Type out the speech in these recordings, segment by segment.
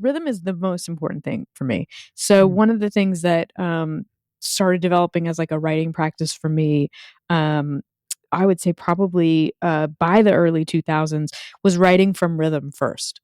rhythm is the most important thing for me. So one of the things that started developing as like a writing practice for me, I would say probably by the early 2000s, was writing from rhythm first.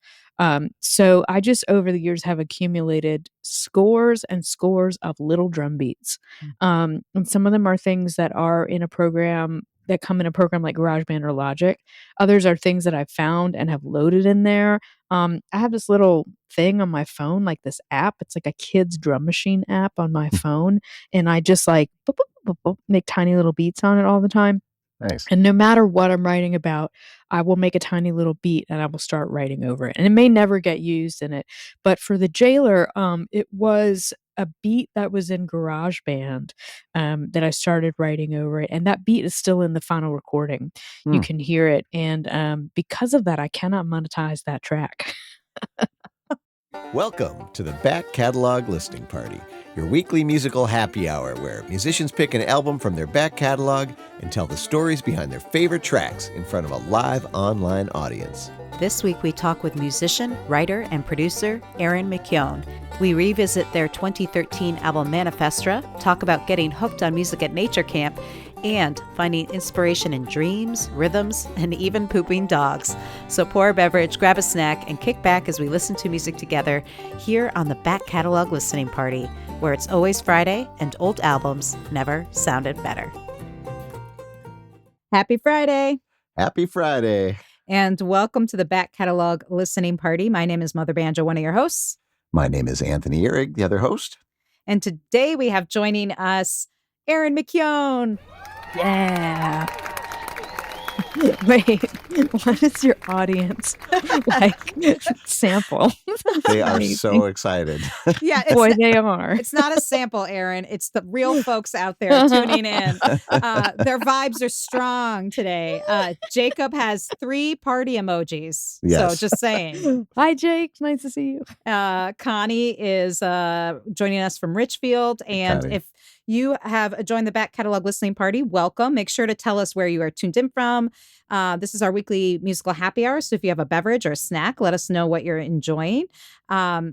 So I just over the years have accumulated scores and scores of little drum beats. And some of them are things that are in a program that come in a program like GarageBand or Logic. Others are things that I've found and have loaded in there. I have this little thing on my phone, like this app. It's like a kid's drum machine app on my phone. And I just like boop, boop, boop, boop, make tiny little beats on it all the time. Nice. And no matter what I'm writing about, I will make a tiny little beat and I will start writing over it. And it may never get used in it. But for the Jailer, it was a beat that was in GarageBand that I started writing over it. And that beat is still in the final recording. You can hear it. And because of that, I cannot monetize that track. Welcome to the Back Catalog Listening Party, your weekly musical happy hour where musicians pick an album from their back catalog and tell the stories behind their favorite tracks in front of a live online audience. This week we talk with musician, writer, and producer Erin McKeown. We revisit their 2013 album Manifestra, talk about getting hooked on music at nature camp, and finding inspiration in dreams, rhythms, and even pooping dogs. So pour a beverage, grab a snack, and kick back as we listen to music together here on the Back Catalog Listening Party, where it's always Friday and old albums never sounded better. Happy Friday! Happy Friday! And welcome to the Back Catalog Listening Party. My name is Mother Banjo, one of your hosts. My name is Anthony Ihrig, the other host. And today we have joining us Erin McKeown. Yeah. Wait, what is your audience like sample? They are so excited. Yeah, boy, they are. It's not a sample, Erin. It's the real folks out there tuning in. Their vibes are strong today. Jacob has 3 party emojis. Yes. So just saying. Hi, Jake. Nice to see you. Connie is joining us from Richfield. And Connie. if you have joined the Back Catalog Listening Party, welcome. Make sure to tell us where you are tuned in from. This is our weekly musical happy hour. So if you have a beverage or a snack, let us know what you're enjoying. Yeah,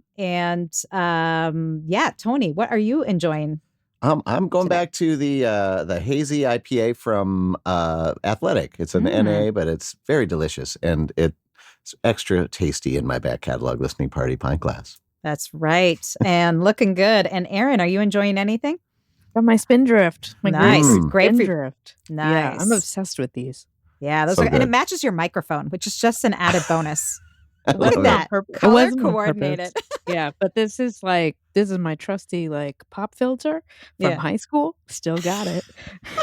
Tony, what are you enjoying? I'm going today? back to the hazy IPA from Athletic. It's an NA, but it's very delicious. And it's extra tasty in my Back Catalog Listening Party pint glass. That's right. And looking good. And Erin, are you enjoying anything? Got my Spindrift. My Nice. grapefruit Grapefruit. Spindrift. Nice. Yeah, I'm obsessed with these. Yeah, those So are, and good. it matches your microphone, which is just an added bonus. I Look love at it. that. It Color wasn't on coordinated. purpose. Yeah, but this is my trusty like pop filter from Yeah. high school. Still got it.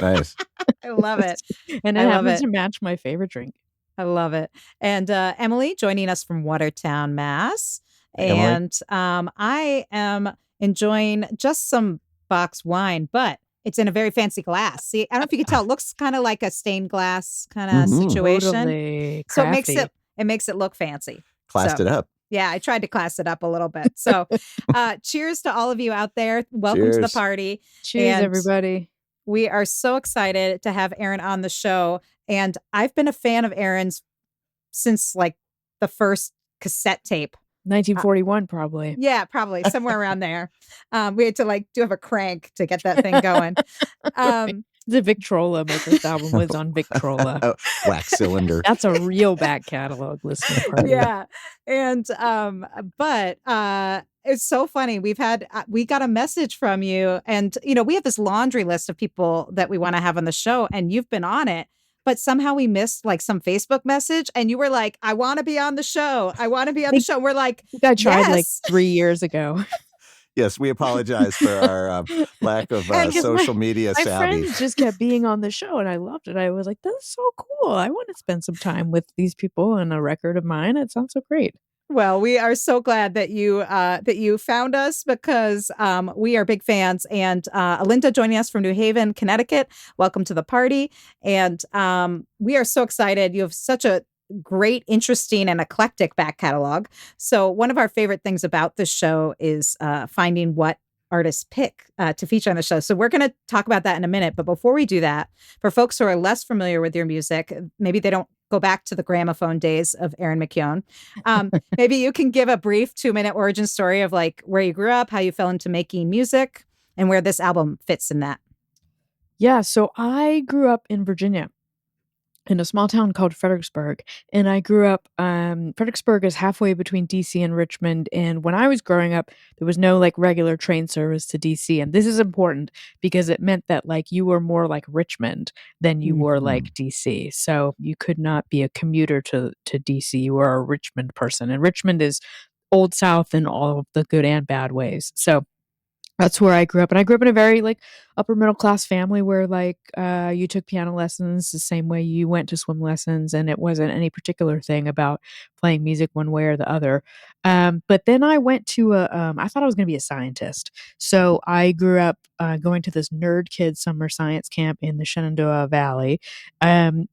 Nice. I love it. And I it love happens it. to match my favorite drink. I love it. And Emily joining us from Watertown, Mass. Hey, Emily. And I am enjoying just some box wine, but it's in a very fancy glass. See, I don't know if you can tell. It looks kind of like a stained glass kind of Mhm. situation. Totally So crafty. it makes it look fancy. Classed So- it up. Yeah, I tried to class it up a little bit. So cheers to all of you out there. Welcome to the Cheers. party. Cheers, and- everybody. We are so excited to have Erin on the show. And I've been a fan of Erin's since like the first cassette tape. 1941, probably. Yeah, probably somewhere around there. We had to do have a crank to get that thing going. The Victrola. My first album was on Victrola. Oh, wax cylinder. That's a real back catalog listening party. Yeah. And but it's so funny. We got a message from you, and we have this laundry list of people that we want to have on the show, and you've been on it. But somehow we missed some Facebook message, and you were like, "I want to be on the show. I want to be on the show." We're like, I think I tried yes. 3 years ago. Yes, we apologize for our lack of And 'cause social media My savvy. friends just kept being on the show, and I loved it. I was like, "That's so cool. I want to spend some time with these people and a record of mine. It sounds so great." Well, we are so glad that you found us because we are big fans. And Alinda joining us from New Haven, Connecticut. Welcome to the party. And we are so excited. You have such a great, interesting, and eclectic back catalog. So one of our favorite things about this show is finding what artists pick to feature on the show. So we're going to talk about that in a minute. But before we do that, for folks who are less familiar with your music, maybe they don't go back to the gramophone days of Erin McKeown. Maybe you can give a brief 2-minute origin story of like where you grew up, how you fell into making music, and where this album fits in that. Yeah, so I grew up in Virginia, in a small town called Fredericksburg. And I grew up, Fredericksburg is halfway between DC and Richmond. And when I was growing up, there was no like regular train service to DC. And this is important because it meant that like you were more like Richmond than you were like DC. So you could not be a commuter to DC. You were a Richmond person. And Richmond is Old South in all of the good and bad ways. So that's where I grew up. And I grew up in a very like upper middle class family where like you took piano lessons the same way you went to swim lessons, and it wasn't any particular thing about playing music one way or the other. But then I went to I thought I was going to be a scientist. So I grew up going to this nerd kid summer science camp in the Shenandoah Valley. And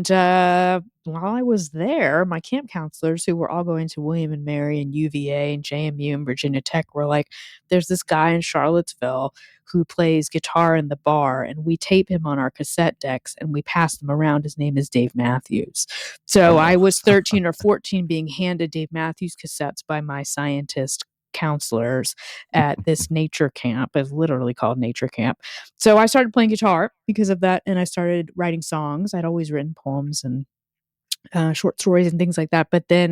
while I was there, my camp counselors, who were all going to William and Mary and UVA and JMU and Virginia Tech, were like, there's this guy in Charlottesville who plays guitar in the bar, and we tape him on our cassette decks and we pass them around. His name is Dave Matthews. So I was 13 or 14 being handed Dave Matthews cassettes by my scientist counselors at this nature camp. It's literally called nature camp. So I started playing guitar because of that, and I started writing songs. I'd always written poems and short stories and things like that. But then,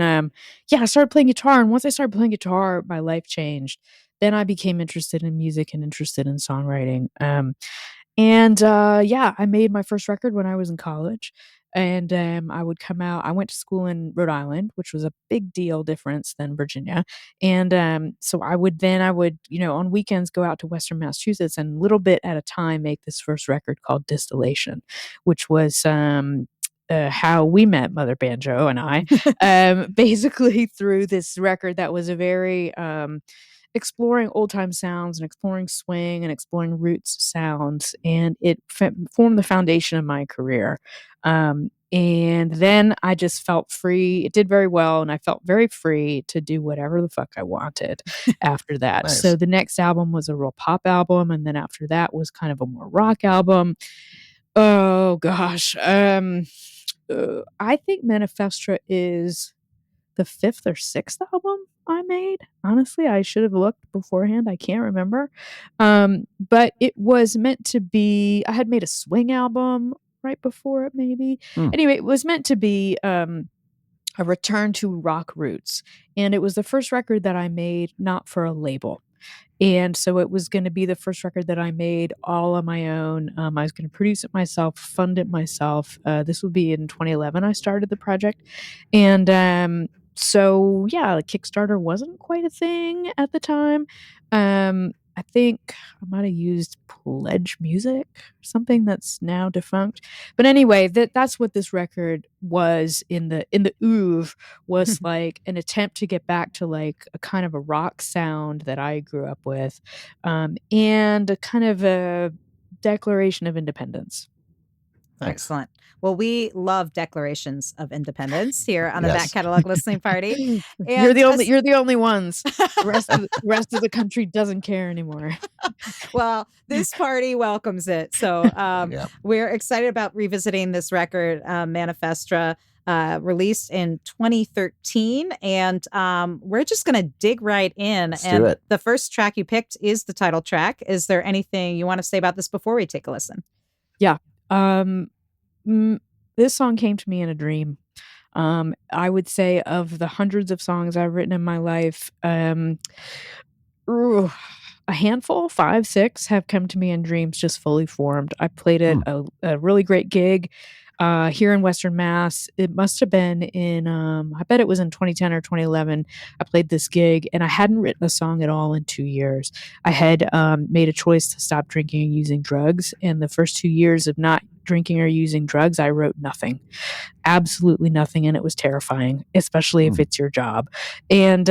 yeah, I started playing guitar. And once I started playing guitar, my life changed. Then I became interested in music and interested in songwriting. Yeah, I made my first record when I was in college. And I would come out. I went to school in Rhode Island, which was a big deal difference than Virginia. And so I would, on weekends go out to Western Massachusetts and little bit at a time make this first record called Distillation, which was how we met, Mother Banjo and I, basically through this record that was a very exploring old time sounds and exploring swing and exploring roots sounds, and it formed the foundation of my career. And then I just felt free. It did very well, and I felt very free to do whatever the fuck I wanted after that. Nice. So the next album was a real pop album, and then after that was kind of a more rock album. Oh gosh. I think Manifestra is the fifth or sixth album I made. Honestly, I should have looked beforehand. I can't remember. But it was meant to be, I had made a swing album right before it, maybe. Anyway, it was meant to be a return to rock roots. And it was the first record that I made not for a label. And so it was going to be the first record that I made all on my own. I was going to produce it myself, fund it myself. This would be in 2011 I started the project. And so, yeah, Kickstarter wasn't quite a thing at the time. I think I might have used Pledge Music, something that's now defunct. But anyway, that's what this record was in the oeuvre, was like an attempt to get back to like a kind of a rock sound that I grew up with, and a kind of a declaration of independence. Nice. Excellent. Well, we love declarations of independence here on the Back Catalog Listening Party. And you're the only ones. The rest of the country doesn't care anymore. Well, this party welcomes it. So we're excited about revisiting this record, Manifestra, released in 2013. And we're just going to dig right in. Let's do it. The first track you picked is the title track. Is there anything you want to say about this before we take a listen? Yeah. This song came to me in a dream. I would say of the hundreds of songs I've written in my life, a handful, 5, 6, have come to me in dreams just fully formed. I played at a really great gig here in Western Mass. It must have been in, I bet it was in 2010 or 2011. I played this gig and I hadn't written a song at all in 2 years. I had made a choice to stop drinking and using drugs. And the first 2 years of not drinking or using drugs, I wrote nothing, absolutely nothing. And it was terrifying, especially if it's your job. And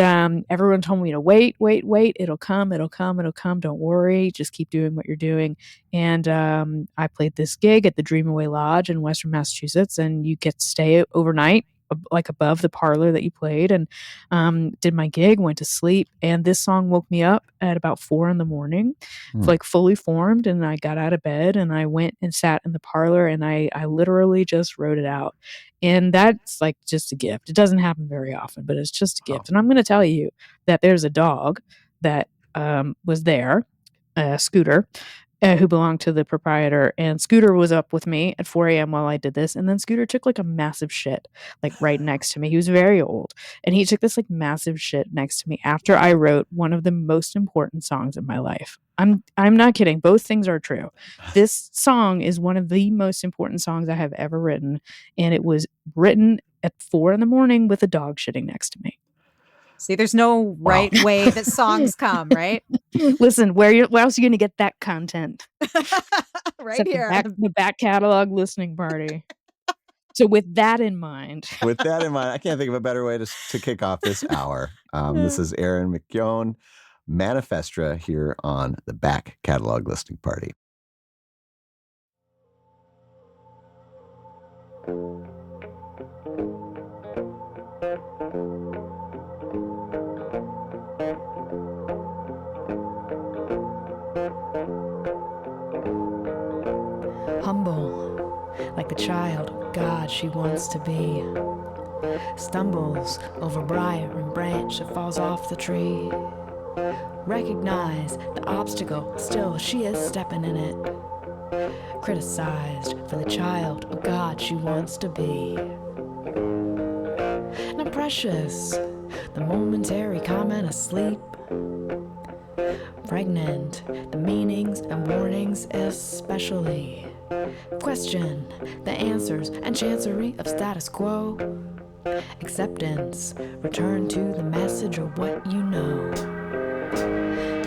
everyone told me to wait. It'll come. Don't worry. Just keep doing what you're doing. And I played this gig at the Dreamaway Lodge in Western Massachusetts, and you get to stay overnight like above the parlor that you played, and did my gig, went to sleep, and this song woke me up at about 4 a.m, like fully formed, and I got out of bed and I went and sat in the parlor and I literally just wrote it out. And that's like just a gift. It doesn't happen very often, but it's just a gift. And I'm going to tell you that there's a dog that was there, Scooter, who belonged to the proprietor, and Scooter was up with me at 4 a.m. while I did this, and then Scooter took like a massive shit like right next to me. He was very old, and he took this like massive shit next to me after I wrote one of the most important songs in my life. I'm not kidding. Both things are true. This song is one of the most important songs I have ever written, and it was written at 4 a.m. with a dog shitting next to me. See, there's no right way that songs come, right? Listen, where else are you going to get that content? Right Except here. The back catalog listening party. So with that in mind. With that in mind, I can't think of a better way to kick off this hour. This is Erin McKeown, Manifestra, here on the Back Catalog Listening Party. Humble, like the child of God she wants to be. Stumbles over briar and branch that falls off the tree. Recognize the obstacle, still she is stepping in it. Criticized for the child of God she wants to be. Now precious, the momentary comment asleep. Pregnant, the meanings and warnings especially. Question the answers and chancery of status quo. Acceptance, return to the message of what you know.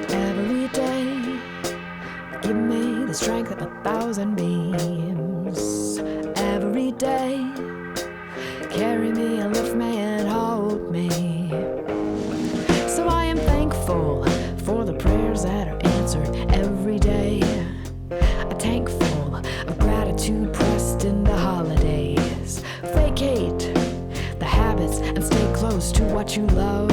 Every day, give me the strength of 1,000 beams. Every day, carry me and lift me and hold me. So I am thankful for the prayers that are answered every day. A tank full of gratitude pressed in the holidays. Vacate the habits and stay close to what you love.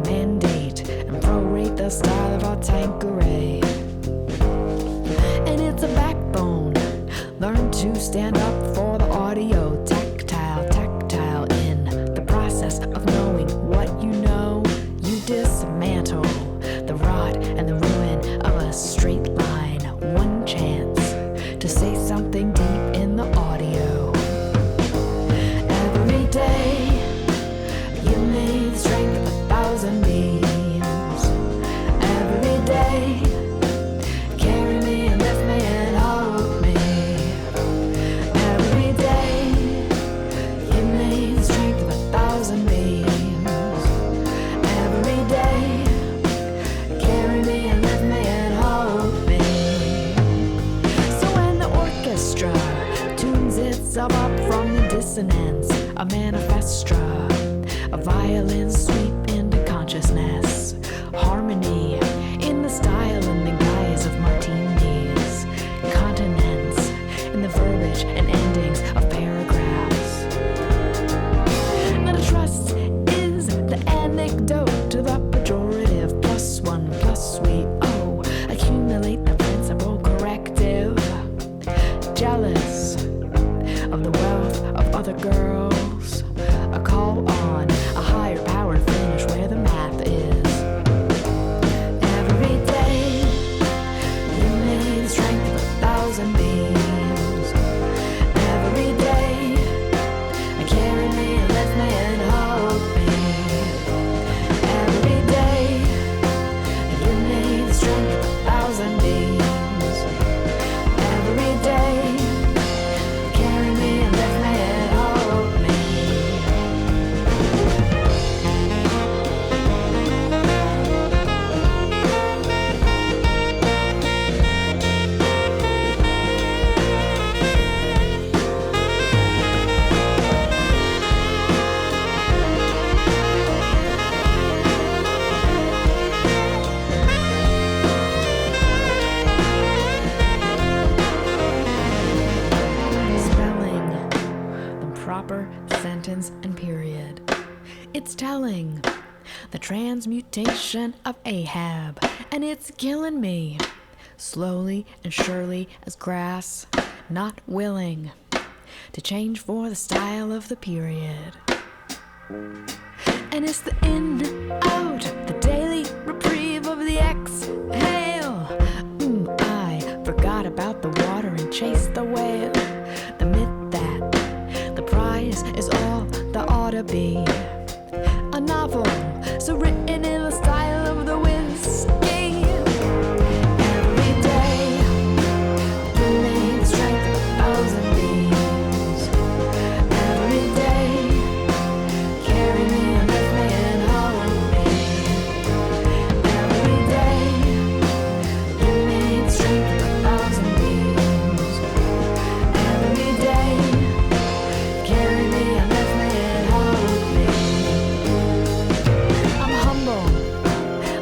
Mandate and prorate the style of our Tanqueray. And it's a backbone. Learn to stand up for the audio. Tactile in the process of knowing what you know. You dismantle the rot and the ruin of a straight line. One chance to say something deep in the audio. Every day, give me the strength of 1,000 beams. Every day, carry me and lift me and hold me. Every day, give me the strength of 1,000 beams. Every day, carry me and lift me and hold me. So when the orchestra tunes itself up from the dissonance, a manifestra, a violin sweep into consciousness, harmony in the style and the guise of martinis, continents in the verbiage and endings of paragraphs. Now the trust is the anecdote to the pejorative. Plus one, plus we owe. Accumulate the principal corrective. Jealous of the wealth of other girls. A call on a higher power thing. transmutation of Ahab, and it's killing me slowly and surely as grass, not willing to change for the style of the period. And it's the in, out, the daily reprieve of the exhale. I forgot about the water and chased the whale. The myth that the prize is all there ought to be. A novel so written in the style of the whiskey. Every day, give me the strength of 1,000 bees. Every day, carry me and lift me and hold me. Every day, give me the strength of 1,000 bees. Every day, carry me and lift me and hold me. I'm humble,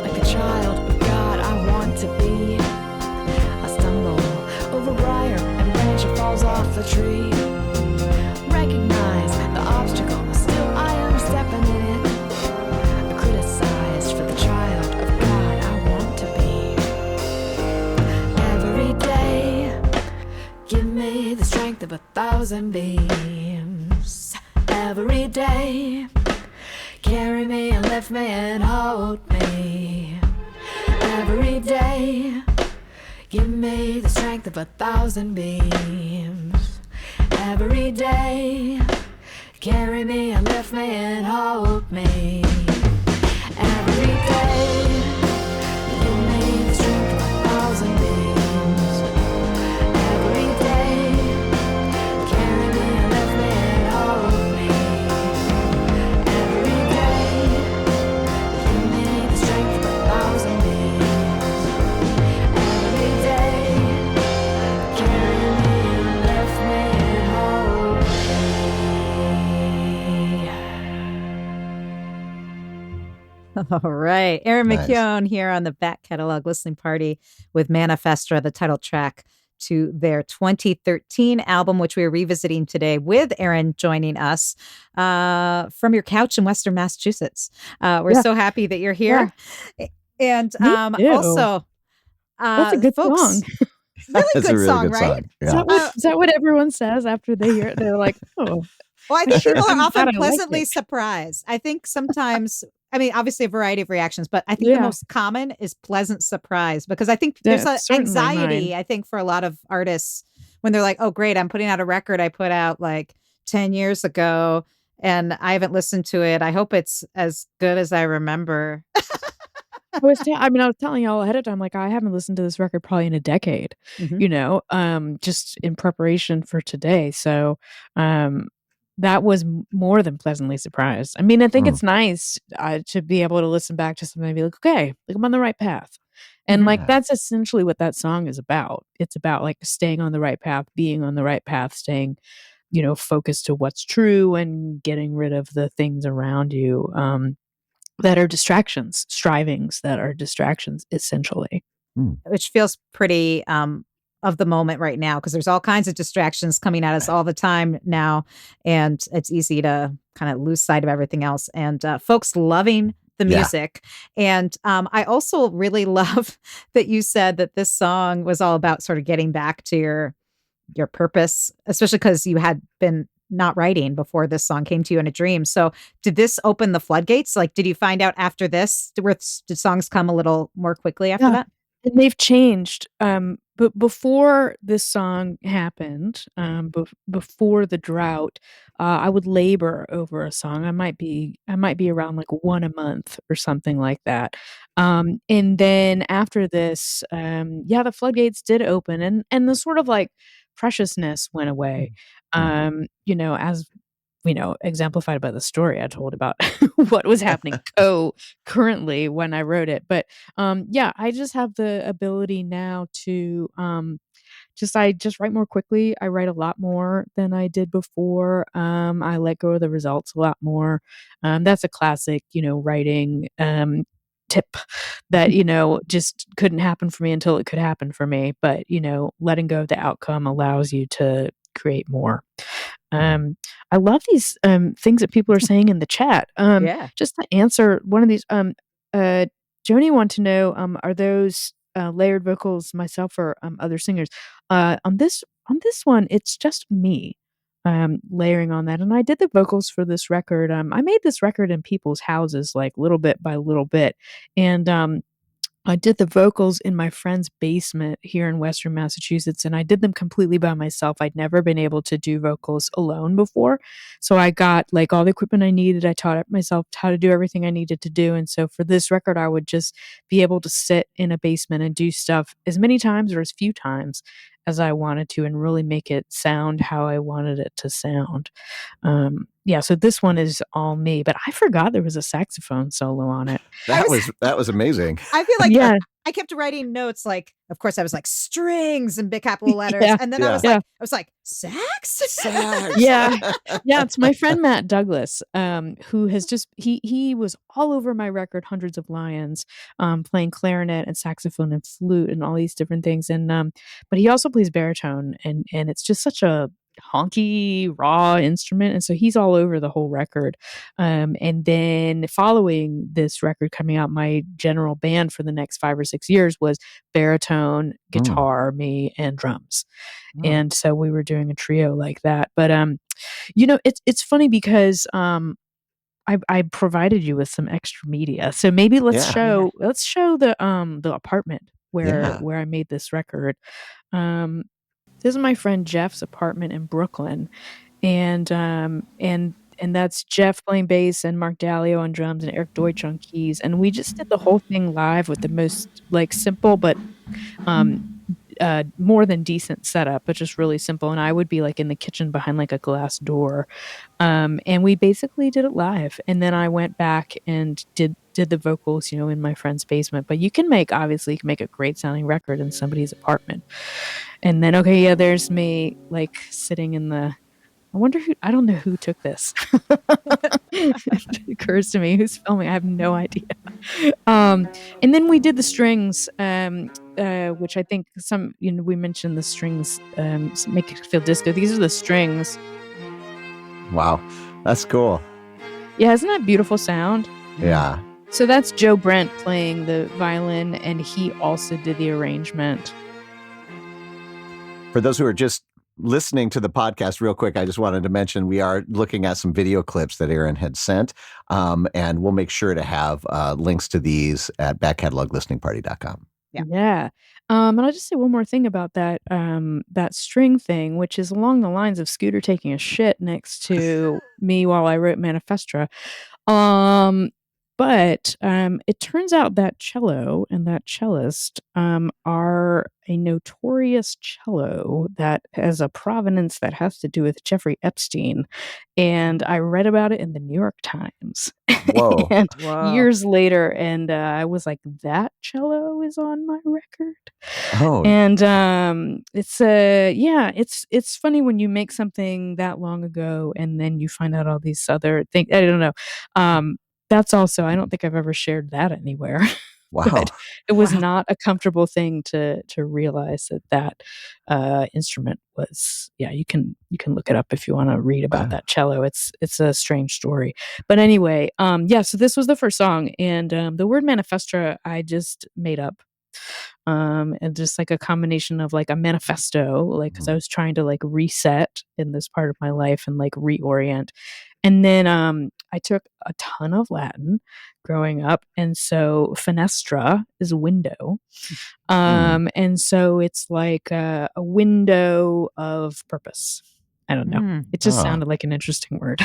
like the child of God I want to be. I stumble over briar and branch that falls off the tree. Recognize the obstacle, still I am stepping in it. Criticized for the child of God I want to be. Every day, give me the strength of 1,000 beams. Every day, carry me and lift me and hold me. Every day, give me the strength of 1,000 beams. Every day, carry me and lift me and hold me. Every day, give me the strength of 1,000 beams. Every day, carry me and lift me and hold me. Every day, give me the strength of 1,000 beams. Every day, carry me and lift me and hold me. All right. Erin Nice. McKeown here on the Back Catalog Listening Party with Manifestra, the title track to their 2013 album, which we are revisiting today with Erin joining us from your couch in Western Massachusetts. We're Yeah. so happy that you're here. And Me too. also, That's a good folks, song. really That's good a really song, good right? song. Is Yeah. that what everyone says after they hear it? They're like, oh, Well, I think people are I'm glad often I liked pleasantly it. surprised. I think sometimes, I mean, obviously a variety of reactions, but I think the Yeah. most common is pleasant surprise because I think there's That's an certainly anxiety, mine. I think, for a lot of artists when they're like, oh, great, I'm putting out a record I put out like 10 years ago and I haven't listened to it. I hope it's as good as I remember. I was telling y'all ahead of time, like I haven't listened to this record probably in a decade, Mhm. just in preparation for today. So, that was more than pleasantly surprised. I mean, I think Mm. it's nice to be able to listen back to something and be like, okay, like I'm on the right path. And Mhm. like Yeah. that's essentially what that song is about. It's about like staying on the right path, being on the right path, staying, focused to what's true and getting rid of the things around you that are distractions, strivings that are distractions, essentially. Which feels pretty of the moment right now because there's all kinds of distractions coming at us all the time now, and it's easy to kind of lose sight of everything else. And folks loving the Yeah. music, and I also really love that you said that this song was all about sort of getting back to your purpose, especially because you had been not writing before this song came to you in a dream. So did this open the floodgates? Like, did you find out after this? Did songs come a little more quickly after Yeah. that? And they've changed. But before this song happened, before the drought, I would labor over a song. I might be around like one a month or something like that. And then after this, yeah, the floodgates did open, and the sort of like preciousness went away. As exemplified by the story I told about what was happening currently when I wrote it. But yeah, I just have the ability now to I just write more quickly. I write a lot more than I did before. I let go of the results a lot more. That's a classic, writing tip that just couldn't happen for me until it could happen for me. But letting go of the outcome allows you to create more. I love these things that people are saying in the chat. Yeah. Just to answer one of these, Joni wanted to know, are those layered vocals myself or other singers? On this one, it's just me layering on that. And I did the vocals for this record. I made this record in people's houses, like little bit by little bit, and I did the vocals in my friend's basement here in Western Massachusetts, and I did them completely by myself. I'd never been able to do vocals alone before. So I got like all the equipment I needed. I taught myself how to do everything I needed to do. And so for this record, I would just be able to sit in a basement and do stuff as many times or as few times as I wanted to and really make it sound how I wanted it to sound. Yeah, so this one is all me, but I forgot there was a saxophone solo on it. That was amazing. I feel like Yeah. I kept writing notes like, of course, I was like strings in big capital letters, Yeah. and then Yeah. I was like sax. Yeah. Yeah, it's my friend Matt Douglas, who has just he was all over my record, Hundreds of Lions, playing clarinet and saxophone and flute and all these different things. And but he also plays baritone and it's just such a honky raw instrument, and so he's all over the whole record. And then following this record coming out, my general band for the next 5 or 6 years was baritone, guitar, me, and drums. And so we were doing a trio like that. But it's funny because I provided you with some extra media, so maybe let's Yeah. show the apartment Yeah. where I made this record. um this is my friend Jeff's apartment in Brooklyn, and that's Jeff playing bass and Mark Dallio on drums and Eric Deutsch on keys, and we just did the whole thing live with the most like simple but um more than decent setup, but just really simple. And I would be like in the kitchen behind like a glass door, and we basically did it live. And then I went back and did the vocals, in my friend's basement. But you can make a great sounding record in somebody's apartment. And then there's me like sitting in the. I don't know who took this. It occurs to me who's filming. I have no idea. And then we did the strings, which I think we mentioned the strings make it feel disco. These are the strings. Wow. That's cool. Yeah, isn't that beautiful sound? Yeah. So that's Joe Brent playing the violin, and he also did the arrangement. For those who are just listening to the podcast real quick, I just wanted to mention we are looking at some video clips that Erin had sent, and we'll make sure to have links to these at backcataloglisteningparty.com. Yeah. And I'll just say one more thing about that string thing, which is along the lines of Scooter taking a shit next to me while I wrote Manifestra. But it turns out that cello and that cellist are a notorious cello that has a provenance that has to do with Jeffrey Epstein. And I read about it in the New York Times. Whoa. And Whoa. years later, and I was like, that cello is on my record. Oh. And it's funny when you make something that long ago and then you find out all these other things. I don't know. That's also, I don't think I've ever shared that anywhere. Wow. But it was not a comfortable thing to realize that instrument was. Yeah, you can look it up if you want to read about that cello. It's a strange story. But anyway, so this was the first song, and the word Manifestra I just made up. And just like a combination of like a manifesto, like because I was trying to like reset in this part of my life and like reorient. And then I took a ton of Latin growing up, and so fenestra is window, and so it's like a window of purpose. I don't know. It just sounded like an interesting word.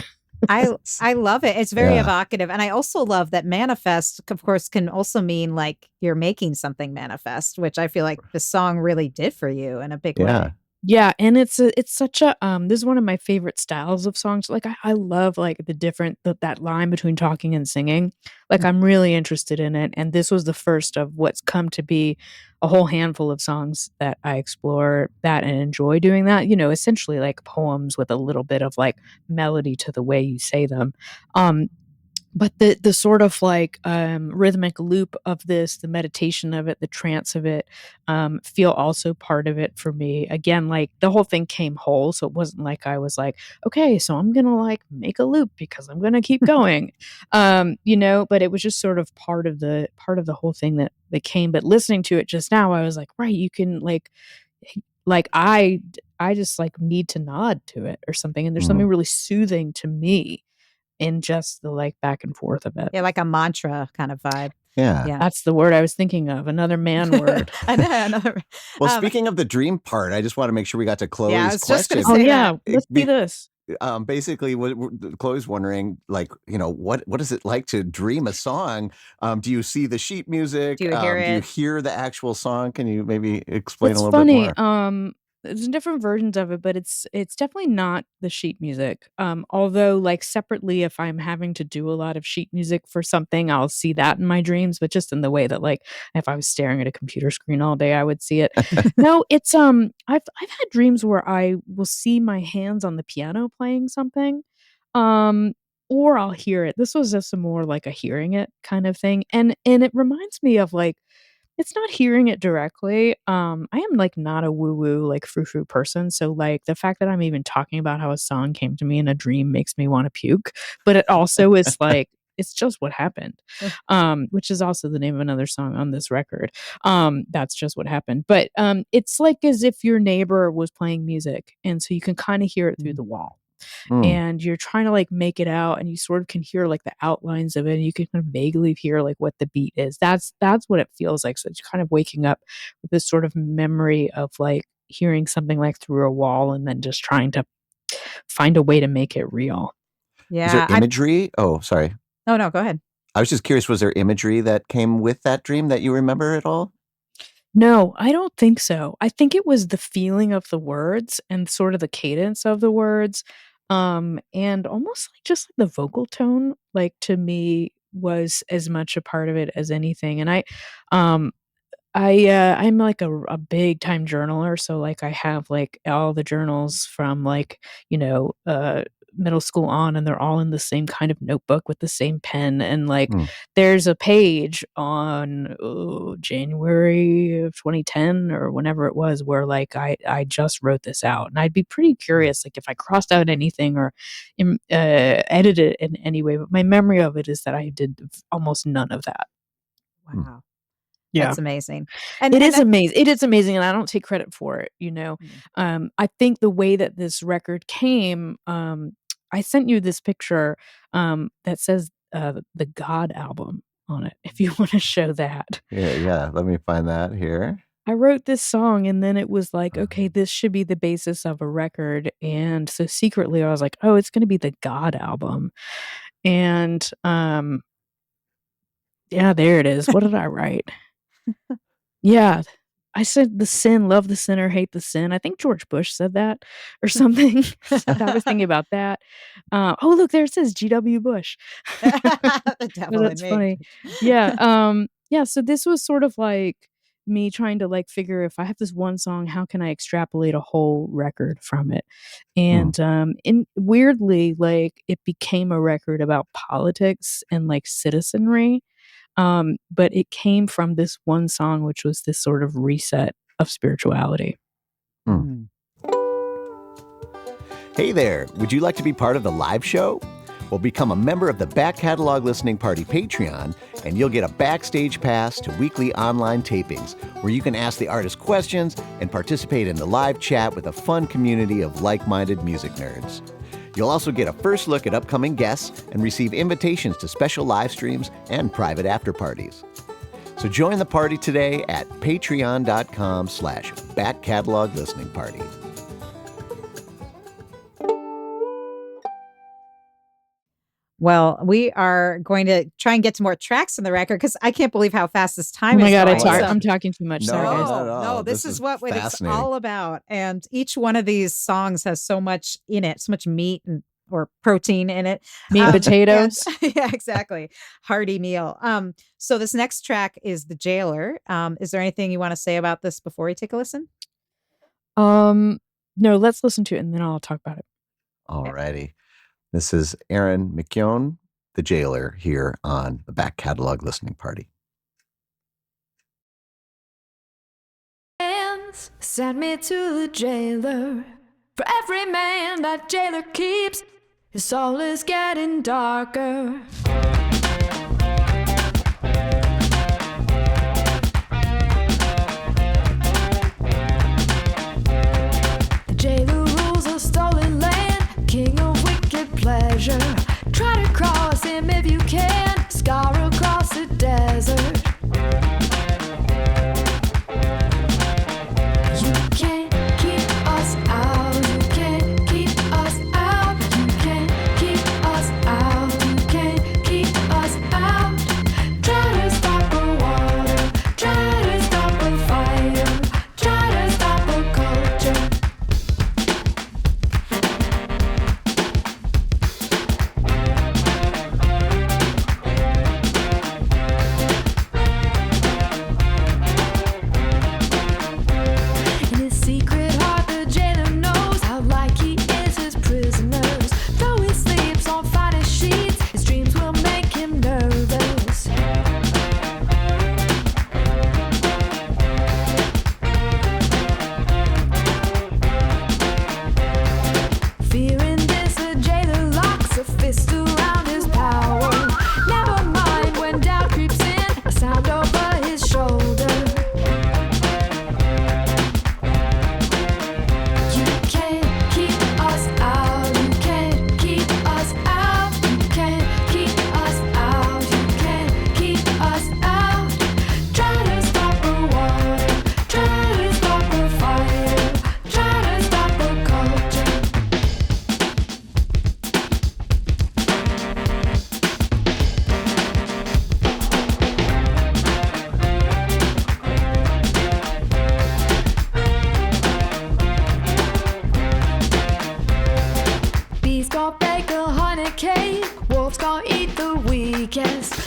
I love it. It's very evocative. And I also love that manifest, of course, can also mean like you're making something manifest, which I feel like the song really did for you in a big way. Yeah, and it's such a this is one of my favorite styles of songs. Like I love like that line between talking and singing. Like I'm really interested in it, and this was the first of what's come to be a whole handful of songs that I explore that and enjoy doing that. Essentially like poems with a little bit of like melody to the way you say them. but the sort of like rhythmic loop of this, the meditation of it, the trance of it, feel also part of it for me. Again, like the whole thing came whole, so it wasn't like I was like, okay, so I'm gonna like make a loop because I'm gonna keep going, But it was just sort of part of the whole thing that came. But listening to it just now, I was like, right, you can like I just like need to nod to it or something, and there's something really soothing to me in just the like back and forth of it. Yeah, like a mantra kind of vibe. Yeah. That's the word I was thinking of. Another man word. I know, another. Well, speaking of the dream part, I just want to make sure we got to Chloe's Yeah, I was just question. gonna Oh say yeah, that. let's do this. Basically, what Chloe's wondering, like, what is it like to dream a song? Do you see the sheet music? Do you hear Do you it? hear the actual song? Can you maybe explain It's a little funny. bit more? There's different versions of it, but it's definitely not the sheet music. Although like separately, if I'm having to do a lot of sheet music for something, I'll see that in my dreams, but just in the way that like if I was staring at a computer screen all day, I would see it. No, it's I've had dreams where I will see my hands on the piano playing something. Um or I'll hear it. This was just a more like a hearing it kind of thing. And it reminds me of like it's not hearing it directly. I am, like, not a woo-woo, like, frou-frou person, so, like, the fact that I'm even talking about how a song came to me in a dream makes me wanna puke, but it also is, like, it's just what happened, which is also the name of another song on this record. That's just what happened, but, it's like as if your neighbor was playing music, and so you can kinda hear it through the wall. Mm. And you're trying to like make it out and you sort of can hear like the outlines of it and you can kind of vaguely hear like what the beat is. That's what it feels like. So it's kind of waking up with this sort of memory of like hearing something like through a wall and then just trying to find a way to make it real. Is there Yeah. imagery? Oh, sorry. No, go ahead. I was just curious, was there imagery that came with that dream that you remember at all? No, I don't think so. I think it was the feeling of the words and sort of the cadence of the words, and almost like just like the vocal tone, like to me was as much a part of it as anything. And um, I'm like a big time journaler, so like I have like all the journals from like middle school on, and they're all in the same kind of notebook with the same pen. And like Mm. there's a page on January of 2010 or whenever it was where like I just wrote this out, and I'd be pretty curious like if I crossed out anything or edited it in any way. But my memory of it is that I did almost none of that. Wow. Yeah. That's amazing. It is that- amazing. It is amazing, and I don't take credit for it. I think the way that this record came, I sent you this picture, that says, the God album on it, if you wanna show that. Yeah. Let me find that here. I wrote this song, and then it was like, "Okay, this should be the basis of a record," and so secretly, I was like, "Oh, it's gonna be the God album," and, yeah, there it is. What did I write? Yeah. I said the sin, love the sinner, hate the sin. I think George Bush said that or something. I was thinking about that. Oh, look, there it says GW Bush. the devil in That's me. funny. Yeah, yeah, so this was sort of like me trying to, like, figure if I have this one song, how can I extrapolate a whole record from it? And weirdly, like, it became a record about politics and, like, citizenry. But it came from this one song, which was this sort of reset of spirituality. Mm. Hey there, would you like to be part of the live show? Well, become a member of the Back Catalog Listening Party Patreon, and you'll get a backstage pass to weekly online tapings where you can ask the artist questions and participate in the live chat with a fun community of like-minded music nerds. You'll also get a first look at upcoming guests and receive invitations to special live streams and private after parties. So join the party today at patreon.com/Back Catalog Listening Party. Well, we are going to try and get to more tracks in the record because I can't believe how fast this Oh time my is God, going. I'm talking too much. No, Sorry, guys. not at all. No, this This is is what it's fascinating. all about. And each one of these songs has so much in it, so much meat or protein in it. Meat and potatoes. Yeah, exactly. Hearty meal. So this next track is The Jailer. Is there anything you want to say about this before we take a listen? No, let's listen to it and then I'll talk about it. Alrighty. This is Erin McKeown. the Jailer here on the Back Catalog Listening Party. Send me to the jailer. For every man that jailer keeps, his soul is getting darker. The jailer rules a stolen land, king of wicked pleasure. Try to cross him if you can, scar across the desert.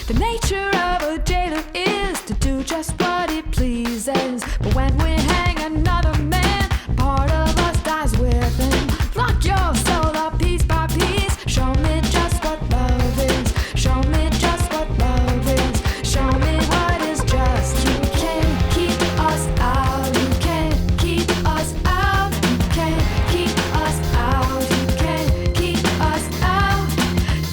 The nature of a jailer is to do just what he pleases. But when we hang another man, part of us dies with him. Lock your soul up piece by piece. Show me just what love is. Show me just what love is. Show me what is just. You can't keep us out. You can't keep us out. You can't keep us out. You can't keep us out.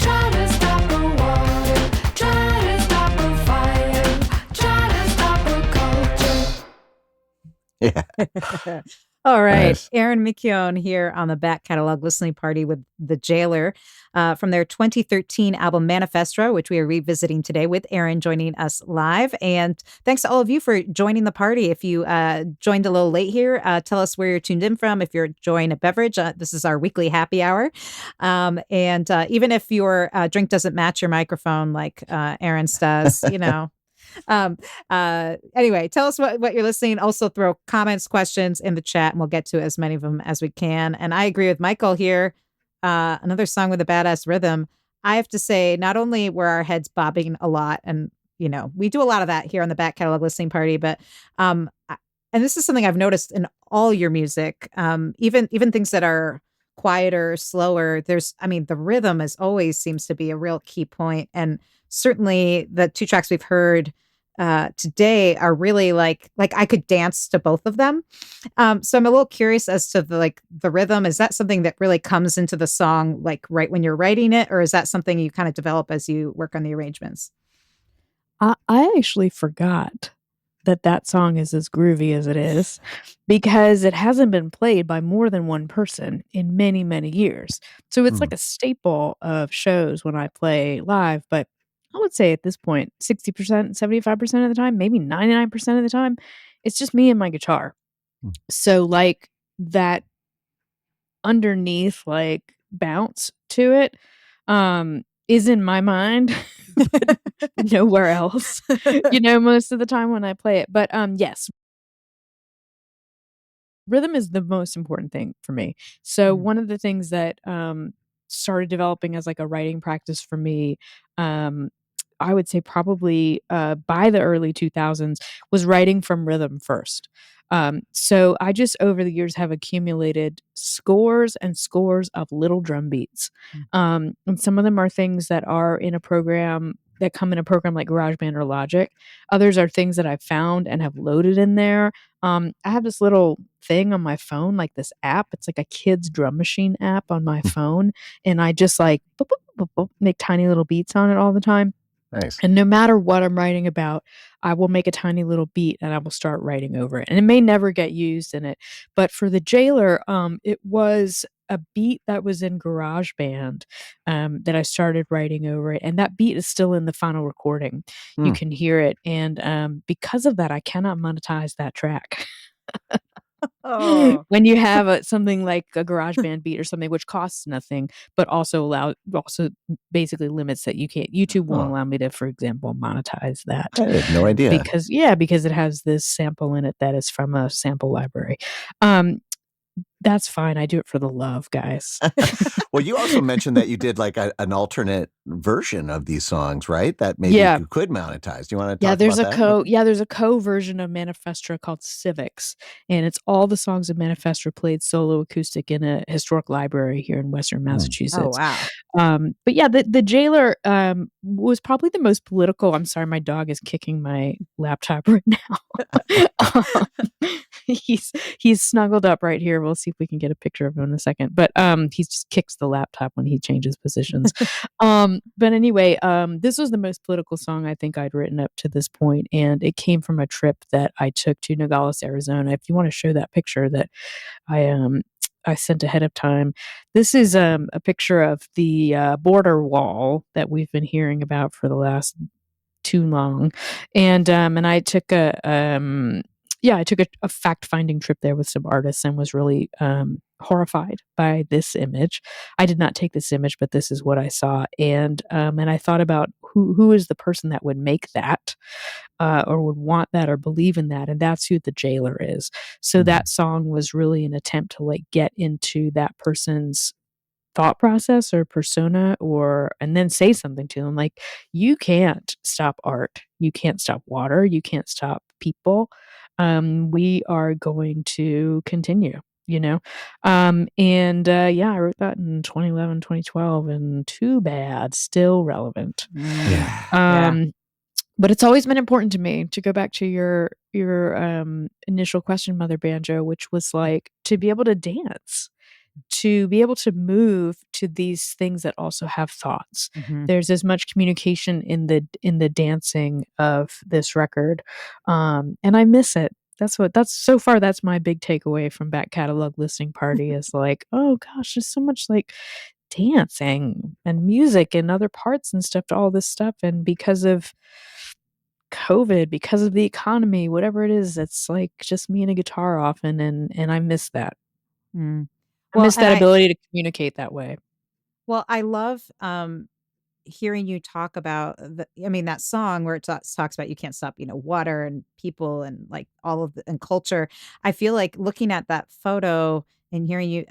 Try to stop the water. Try to stop the fire. Try to stop the culture. Yeah. All right. Nice. Erin McKeown here on the Back Catalog Listening Party with The Jailer from their 2013 album Manifestra, which we are revisiting today with Erin joining us live. And thanks to all of you for joining the party. If you joined a little late here, tell us where you're tuned in from. If you're enjoying a beverage, this is our weekly happy hour. And even if your drink doesn't match your microphone like Erin's does, you know. Anyway, tell us what you're listening. Also throw comments, questions in the chat, and we'll get to as many of them as we can. And I agree with Michael here. Another song with a badass rhythm. I have to say, not only were our heads bobbing a lot, and you know, we do a lot of that here on the Back Catalog Listening Party, but and this is something I've noticed in all your music, even things that are quieter, slower. The rhythm always seems to be a real key point, and certainly the two tracks we've heard today are really like I could dance to both of them. So I'm a little curious as to the rhythm. Is that something that really comes into the song like right when you're writing it, or is that something you kind of develop as you work on the arrangements? I actually forgot that song is as groovy as it is because it hasn't been played by more than one person in many, many years. So it's like a staple of shows when I play live, but I would say at this point, 60%, 75% of the time, maybe 99% of the time, it's just me and my guitar. So like that underneath like bounce to it is in my mind, but nowhere else, most of the time when I play it. But yes, rhythm is the most important thing for me. So one of the things that started developing as like a writing practice for me, I would say probably by the early 2000s was writing from rhythm first. So I just over the years have accumulated scores and scores of little drum beats. And some of them are things that are in a program that come in a program like GarageBand or Logic. Others are things that I've found and have loaded in there. I have this little thing on my phone, like this app. It's like a kid's drum machine app on my phone. And I just like boop, boop, boop, boop, make tiny little beats on it all the time. Nice. And no matter what I'm writing about, I will make a tiny little beat and I will start writing over it. And it may never get used in it. But for the Jailer, it was a beat that was in GarageBand that I started writing over it. And that beat is still in the final recording. You can hear it. And because of that, I cannot monetize that track. Oh. When you have something like a GarageBand beat or something which costs nothing, but also basically limits that YouTube won't allow me to, for example, monetize that. I had no idea. Because it has this sample in it that is from a sample library. That's fine. I do it for the love, guys. Well, you also mentioned that you did like an alternate version of these songs, right? That maybe you could monetize. Do you want to talk about that? There's a co-version of Manifestra called Civics, and it's all the songs of Manifestra played solo acoustic in a historic library here in Western Massachusetts. Oh, wow. But yeah, the Jailer was probably the most political. I'm sorry, my dog is kicking my laptop right now. He's snuggled up right here. We'll see if we can get a picture of him in a second. But he just kicks the laptop when he changes positions. But anyway, this was the most political song I think I'd written up to this point, and it came from a trip that I took to Nogales, Arizona. If you want to show that picture that I sent ahead of time, this is a picture of the border wall that we've been hearing about for the last too long, and I took I took a fact-finding trip there with some artists and was really horrified by this image. I did not take this image, but this is what I saw, and I thought about who is the person that would make that or would want that or believe in that, and that's who the Jailer is. So that song was really an attempt to like get into that person's thought process or persona, and then say something to them like, you can't stop art, you can't stop water, you can't stop people. We are going to continue, I wrote that in 2011, 2012, and too bad, still relevant. But it's always been important to me, to go back to your initial question, Mother Banjo, which was like to be able to dance, to be able to move to these things that also have thoughts. There's as much communication in the dancing of this record, and I miss it. That's my big takeaway from Back Catalog Listening Party is like, oh gosh, there's so much like dancing and music and other parts and stuff to all this stuff. And because of COVID, because of the economy, whatever it is, it's like just me and a guitar often, and I miss that. I miss that ability to communicate that way. Well, I love hearing you talk about that song where it talks about you can't stop, water and people and like all of and culture. I feel like looking at that photo and hearing you,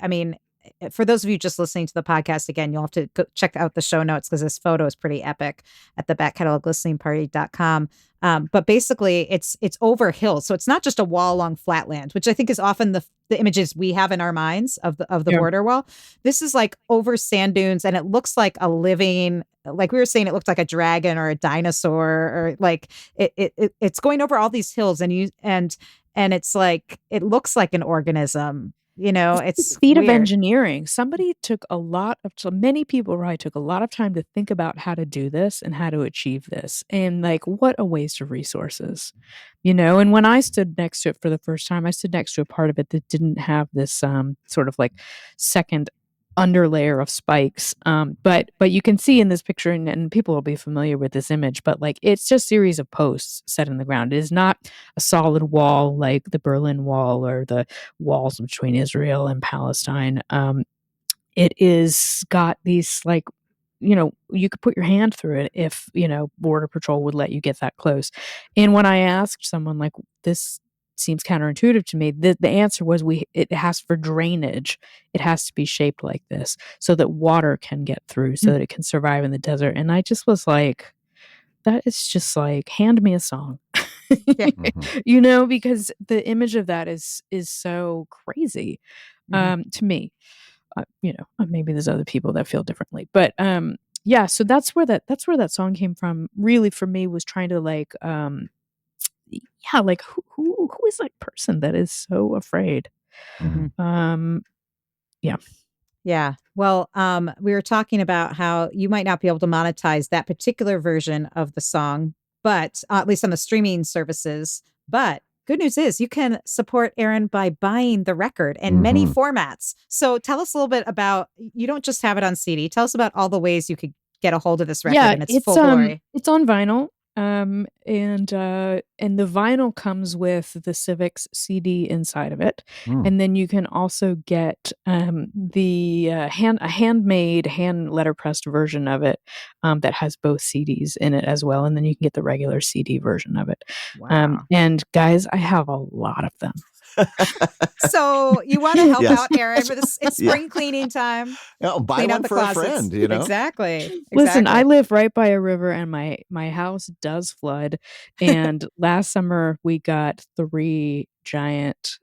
for those of you just listening to the podcast, again, you'll have to go check out the show notes because this photo is pretty epic at the backcataloglisteningparty.com. But basically it's over hills. So it's not just a wall along flatland, which I think is often the images we have in our minds of the border wall. This is like over sand dunes, and it looks like a living, like we were saying, it looked like a dragon or a dinosaur, or like it's going over all these hills, and it's like, it looks like an organism. It's the feat weird. of engineering. Many people probably took a lot of time to think about how to do this and how to achieve this, and like what a waste of resources, and when I stood next to it for the first time, I stood next to a part of it that didn't have this sort of like second underlayer of spikes, but you can see in this picture, and people will be familiar with this image, but like it's just a series of posts set in the ground. It is not a solid wall like the Berlin Wall or the walls between Israel and Palestine. It is got these like, you could put your hand through it if Border Patrol would let you get that close. And when I asked someone like, this seems counterintuitive to me, the answer was it has for drainage, it has to be shaped like this so that water can get through, so that it can survive in the desert. And I just was like, that is just like, hand me a song. Yeah. You know, because the image of that is so crazy to me. You know, maybe there's other people that feel differently, but yeah, so that's where that song came from. Really, for me, was trying to like yeah, like who is that person that is so afraid? Yeah. Yeah. Well, we were talking about how you might not be able to monetize that particular version of the song, but at least on the streaming services. But good news is you can support Erin by buying the record in many formats. So tell us a little bit about, you don't just have it on CD. Tell us about all the ways you could get a hold of this record Yeah, in its full glory. it's on vinyl. And the vinyl comes with the Civics CD inside of it. And then you can also get the handmade, hand letterpressed version of it that has both CDs in it as well. And then you can get the regular CD version of it. Wow. And guys, I have a lot of them. So you want to help Yes. out Erin for this? It's spring cleaning time. Buy Clean out one the for closets. a friend, you know? Exactly. Listen, I live right by a river, and my house does flood. And last summer we got 3 giant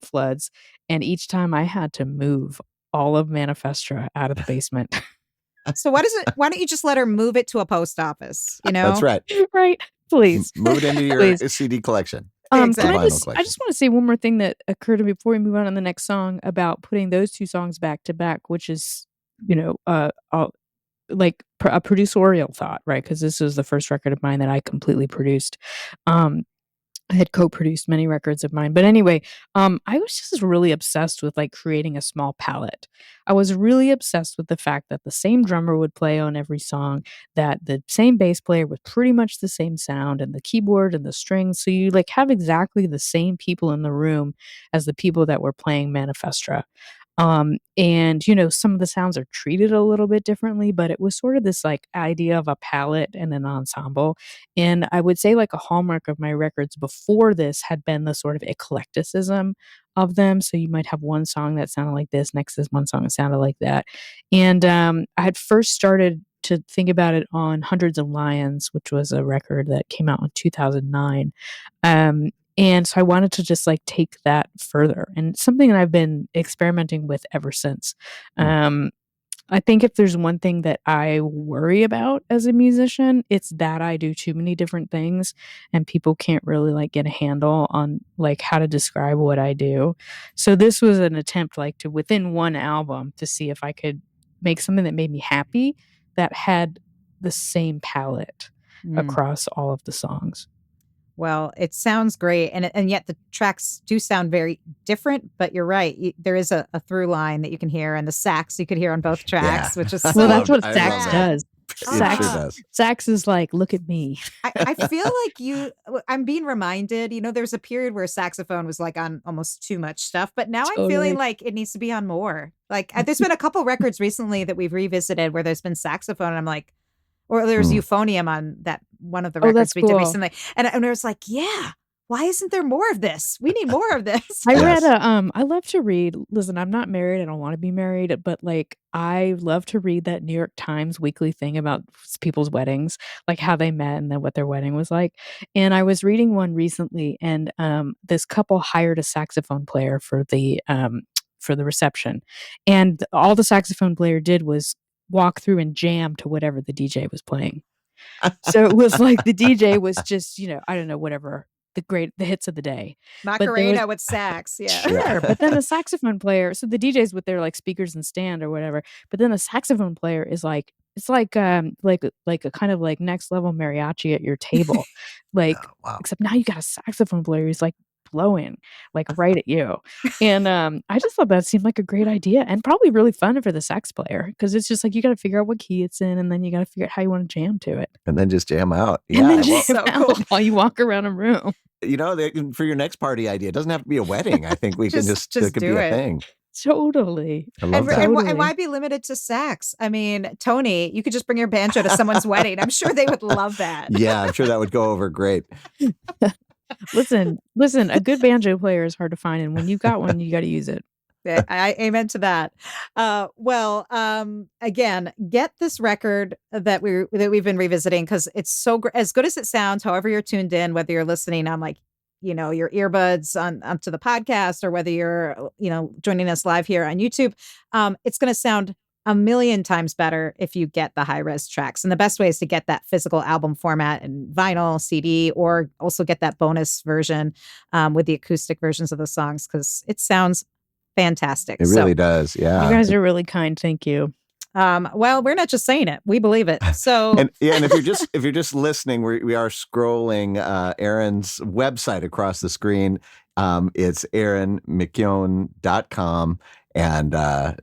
floods, and each time I had to move all of Manifestra out of the basement. So what is it? Why don't you just let her move it to a post office? You know, That's right. Right? Please. Move it into your Please. CD collection. Exactly. Vinyl I just collection. want to say one more thing that occurred to me before we move on to the next song about putting those 2 songs back to back, which is, you know, like a producerial thought, right? Because this was the first record of mine that I completely produced. I had co-produced many records of mine, but anyway, I was just really obsessed with like creating a small palette. I was really obsessed with the fact that the same drummer would play on every song, that the same bass player with pretty much the same sound, and the keyboard and the strings. So you like have exactly the same people in the room as the people that were playing Manifestra. And you know, some of the sounds are treated a little bit differently, but it was sort of this like idea of a palette and an ensemble. And I would say like a hallmark of my records before this had been the sort of eclecticism of them. So you might have one song that sounded like this, next is one song that sounded like that. And I had first started to think about it on Hundreds of Lions, which was a record that came out in 2009. And so I wanted to just like take that further, and it's something that I've been experimenting with ever since. I think if there's one thing that I worry about as a musician, it's that I do too many different things and people can't really like get a handle on like how to describe what I do. So this was an attempt like to within one album to see if I could make something that made me happy that had the same palette across all of the songs. Well, it sounds great, and yet the tracks do sound very different. But you're right; there is a through line that you can hear, and the sax you could hear on both tracks, which is well, that's what I sax love does. It sure does. Sax is like, look at me. I feel like I'm being reminded, you know, there's a period where saxophone was like on almost too much stuff, but now I'm feeling like it needs to be on more. Like there's been a couple records recently that we've revisited where there's been saxophone, and I'm like, or there's euphonium on that one of the records we did recently. And I was like, yeah, why isn't there more of this? We need more of this. I read I love to read. Listen, I'm not married. I don't want to be married, but like I love to read that New York Times weekly thing about people's weddings, like how they met and then what their wedding was like. And I was reading one recently, and this couple hired a saxophone player for the reception, and all the saxophone player did was walk through and jam to whatever the DJ was playing. So it was like the DJ was just, you know, I don't know, whatever the hits of the day. Macarena with sax, yeah. Sure. But then the saxophone player, so the DJ's with their like speakers and stand or whatever, but then the saxophone player is like, it's like a kind of like next level mariachi at your table. Like, except now you got a saxophone player who's like blowing like right at you. And I just thought that seemed like a great idea and probably really fun for the sax player, because it's just like you got to figure out what key it's in, and then you got to figure out how you want to jam to it, and then just jam out. And then jam out while you walk around a room. You know, for your next party idea, it doesn't have to be a wedding. I think we can just it could be a thing. Totally. I love that. And why be limited to sax? I mean, Tony, you could just bring your banjo to someone's wedding. I'm sure they would love that. Yeah, I'm sure that would go over great. Listen, a good banjo player is hard to find, and when you've got one, you got to use it. I amen to that. Again, get this record that we've been revisiting because it's so as good as it sounds. However, you're tuned in, whether you're listening on your earbuds onto the podcast or whether you're joining us live here on YouTube, it's going to sound a million times better if you get the high res tracks. And the best way is to get that physical album format and vinyl, CD, or also get that bonus version with the acoustic versions of the songs because it sounds fantastic. It really does. Yeah. You guys are really kind. Thank you. Well, we're not just saying it. We believe it. So and if you're just listening, we are scrolling Erin's website across the screen. It's erinmckeown.com. And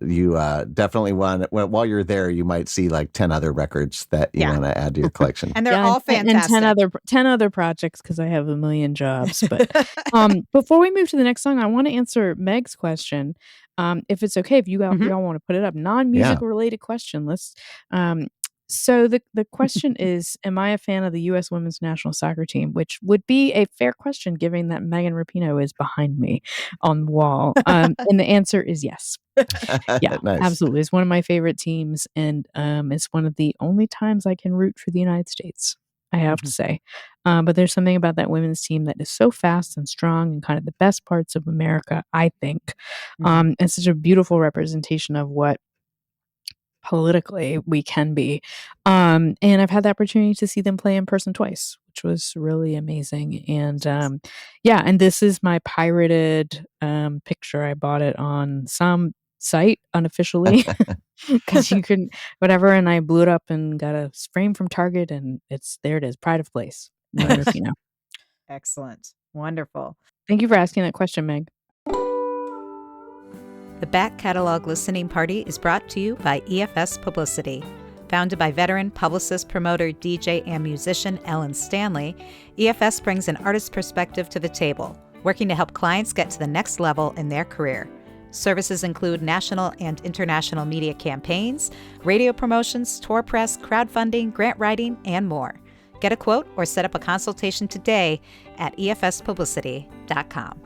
you definitely while you're there, you might see like 10 other records that you want to add to your collection. And they're all fantastic. And 10 other projects because I have a million jobs. But before we move to the next song, I want to answer Meg's question. If it's okay, if you all want to put it up, non-music related question. Let's so the question is, am I a fan of the U.S. women's national soccer team? Which would be a fair question, given that Megan Rapinoe is behind me on the wall. And the answer is yes. Yeah, nice. Absolutely. It's one of my favorite teams, and it's one of the only times I can root for the United States, I have to say. But there's something about that women's team that is so fast and strong and kind of the best parts of America, I think. And such a beautiful representation of what politically we can be. And I've had the opportunity to see them play in person twice, which was really amazing. And and this is my pirated picture. I bought it on some site unofficially because you couldn't whatever, and I blew it up and got a frame from Target, and there it is, pride of place. Excellent. Wonderful. Thank you for asking that question, Meg. The Back Catalog Listening Party is brought to you by EFS Publicity. Founded by veteran publicist, promoter, DJ, and musician Ellen Stanley, EFS brings an artist's perspective to the table, working to help clients get to the next level in their career. Services include national and international media campaigns, radio promotions, tour press, crowdfunding, grant writing, and more. Get a quote or set up a consultation today at efspublicity.com.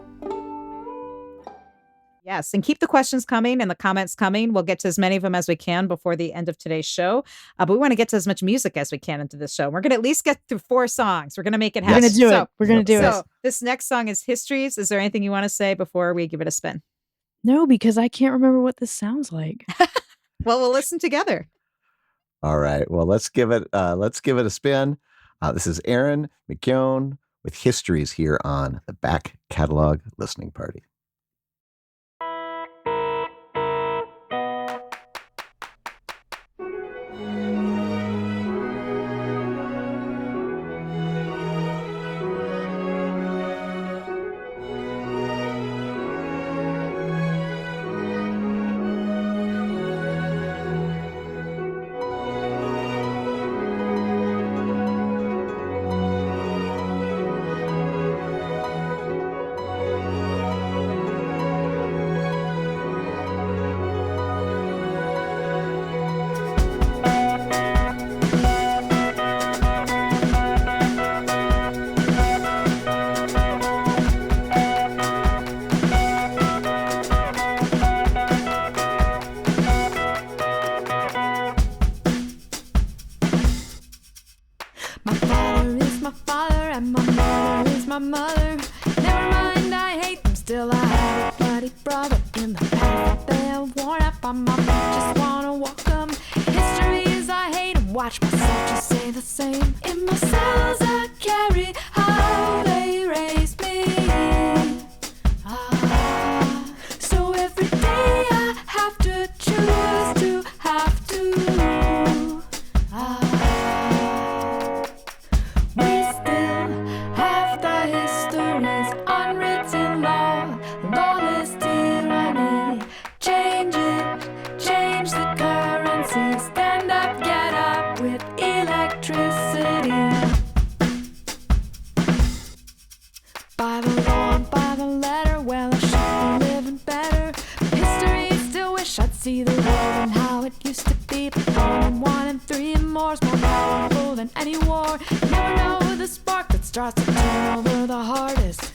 Yes, and keep the questions coming and the comments coming. We'll get to as many of them as we can before the end of today's show. But we want to get to as much music as we can into this show. We're going to at least get through 4 songs. We're going to make it happen. We're going to do it. We're going to do it. So this next song is Histories. Is there anything you want to say before we give it a spin? No, because I can't remember what this sounds like. Well, we'll listen together. All right. Well, let's give it a spin. This is Erin McKeown with Histories here on the Back Catalog Listening Party.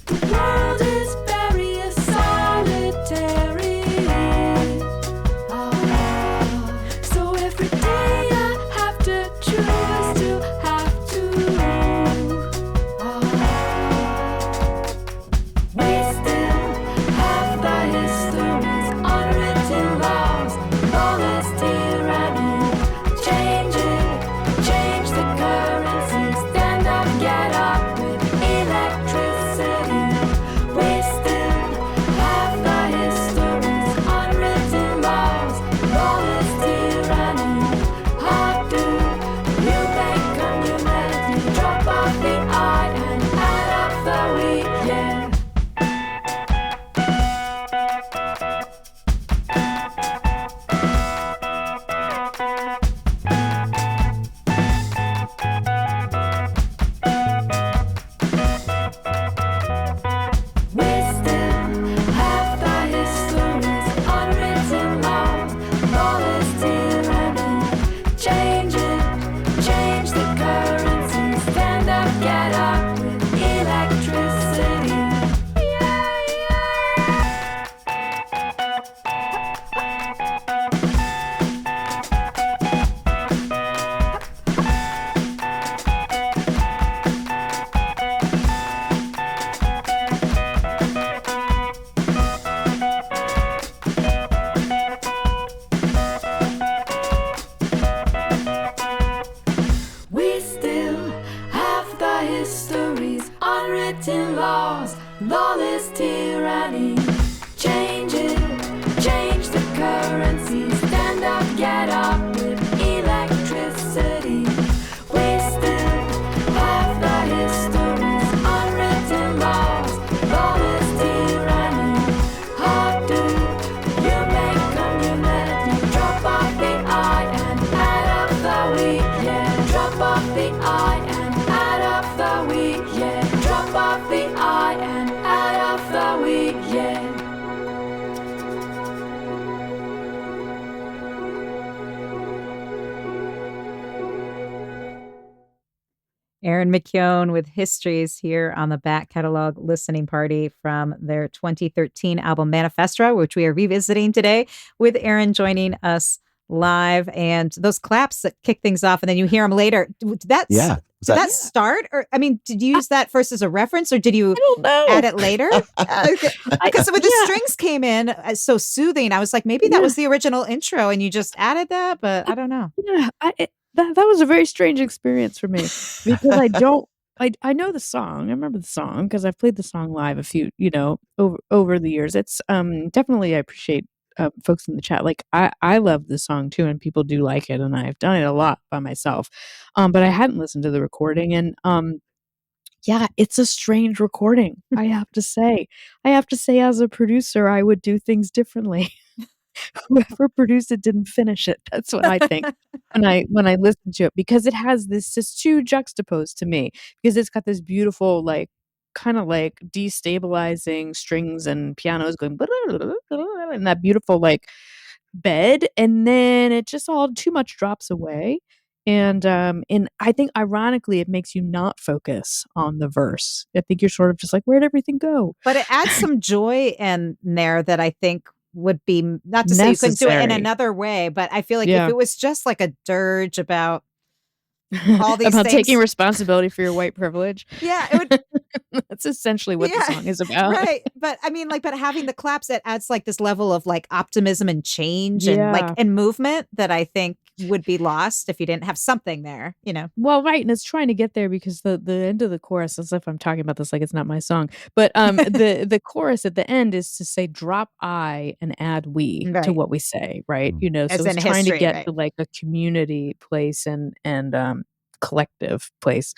The world is very solitary. unwritten laws, lawless tyranny. Change it, change the currency. Stand up, get up with electricity. We still have the histories, unwritten laws, lawless tyranny. How do you make community? Drop off the I and add up the we, yeah. Drop off the I and add up the we, yeah. Drop off the I and add up the we, yeah. Erin McKeown with Histories here on the Back Catalog Listening Party from their 2013 album Manifestra, which we are revisiting today with Erin joining us live. And those claps that kick things off and then you hear them later. Did that start? Or, I mean, did you use that first as a reference or did you don't know. add it later? Because when the strings came in so soothing, I was like, maybe that was the original intro and you just added that, but I don't know. Yeah, that was a very strange experience for me because I know the song. I remember the song because I've played the song live a few, over the years. It's definitely I appreciate folks in the chat. Like I love the song too, and people do like it, and I've done it a lot by myself. But I hadn't listened to the recording, and yeah, it's a strange recording. I have to say, as a producer, I would do things differently. Whoever produced it didn't finish it. That's what I think when I listen to it because it has this too juxtaposed to me because it's got this beautiful like kind of like destabilizing strings and pianos going and that beautiful like bed and then it just all too much drops away and I think ironically it makes you not focus on the verse. I think you're sort of just like where'd everything go? But it adds some joy in there that I think would be not to say you couldn't do it in another way, but I feel like if it was just like a dirge about all these about things, taking responsibility for your white privilege. Yeah, it would. That's essentially what the song is about, right? But I mean, like, but having the claps that adds like this level of like optimism and change and like and movement that I think would be lost if you didn't have something there, Well, right, and it's trying to get there because the end of the chorus, as if I'm talking about this like it's not my song, but the chorus at the end is to say drop I and add we to what we say, right? As so it's trying history, to get to like a community place and collective place.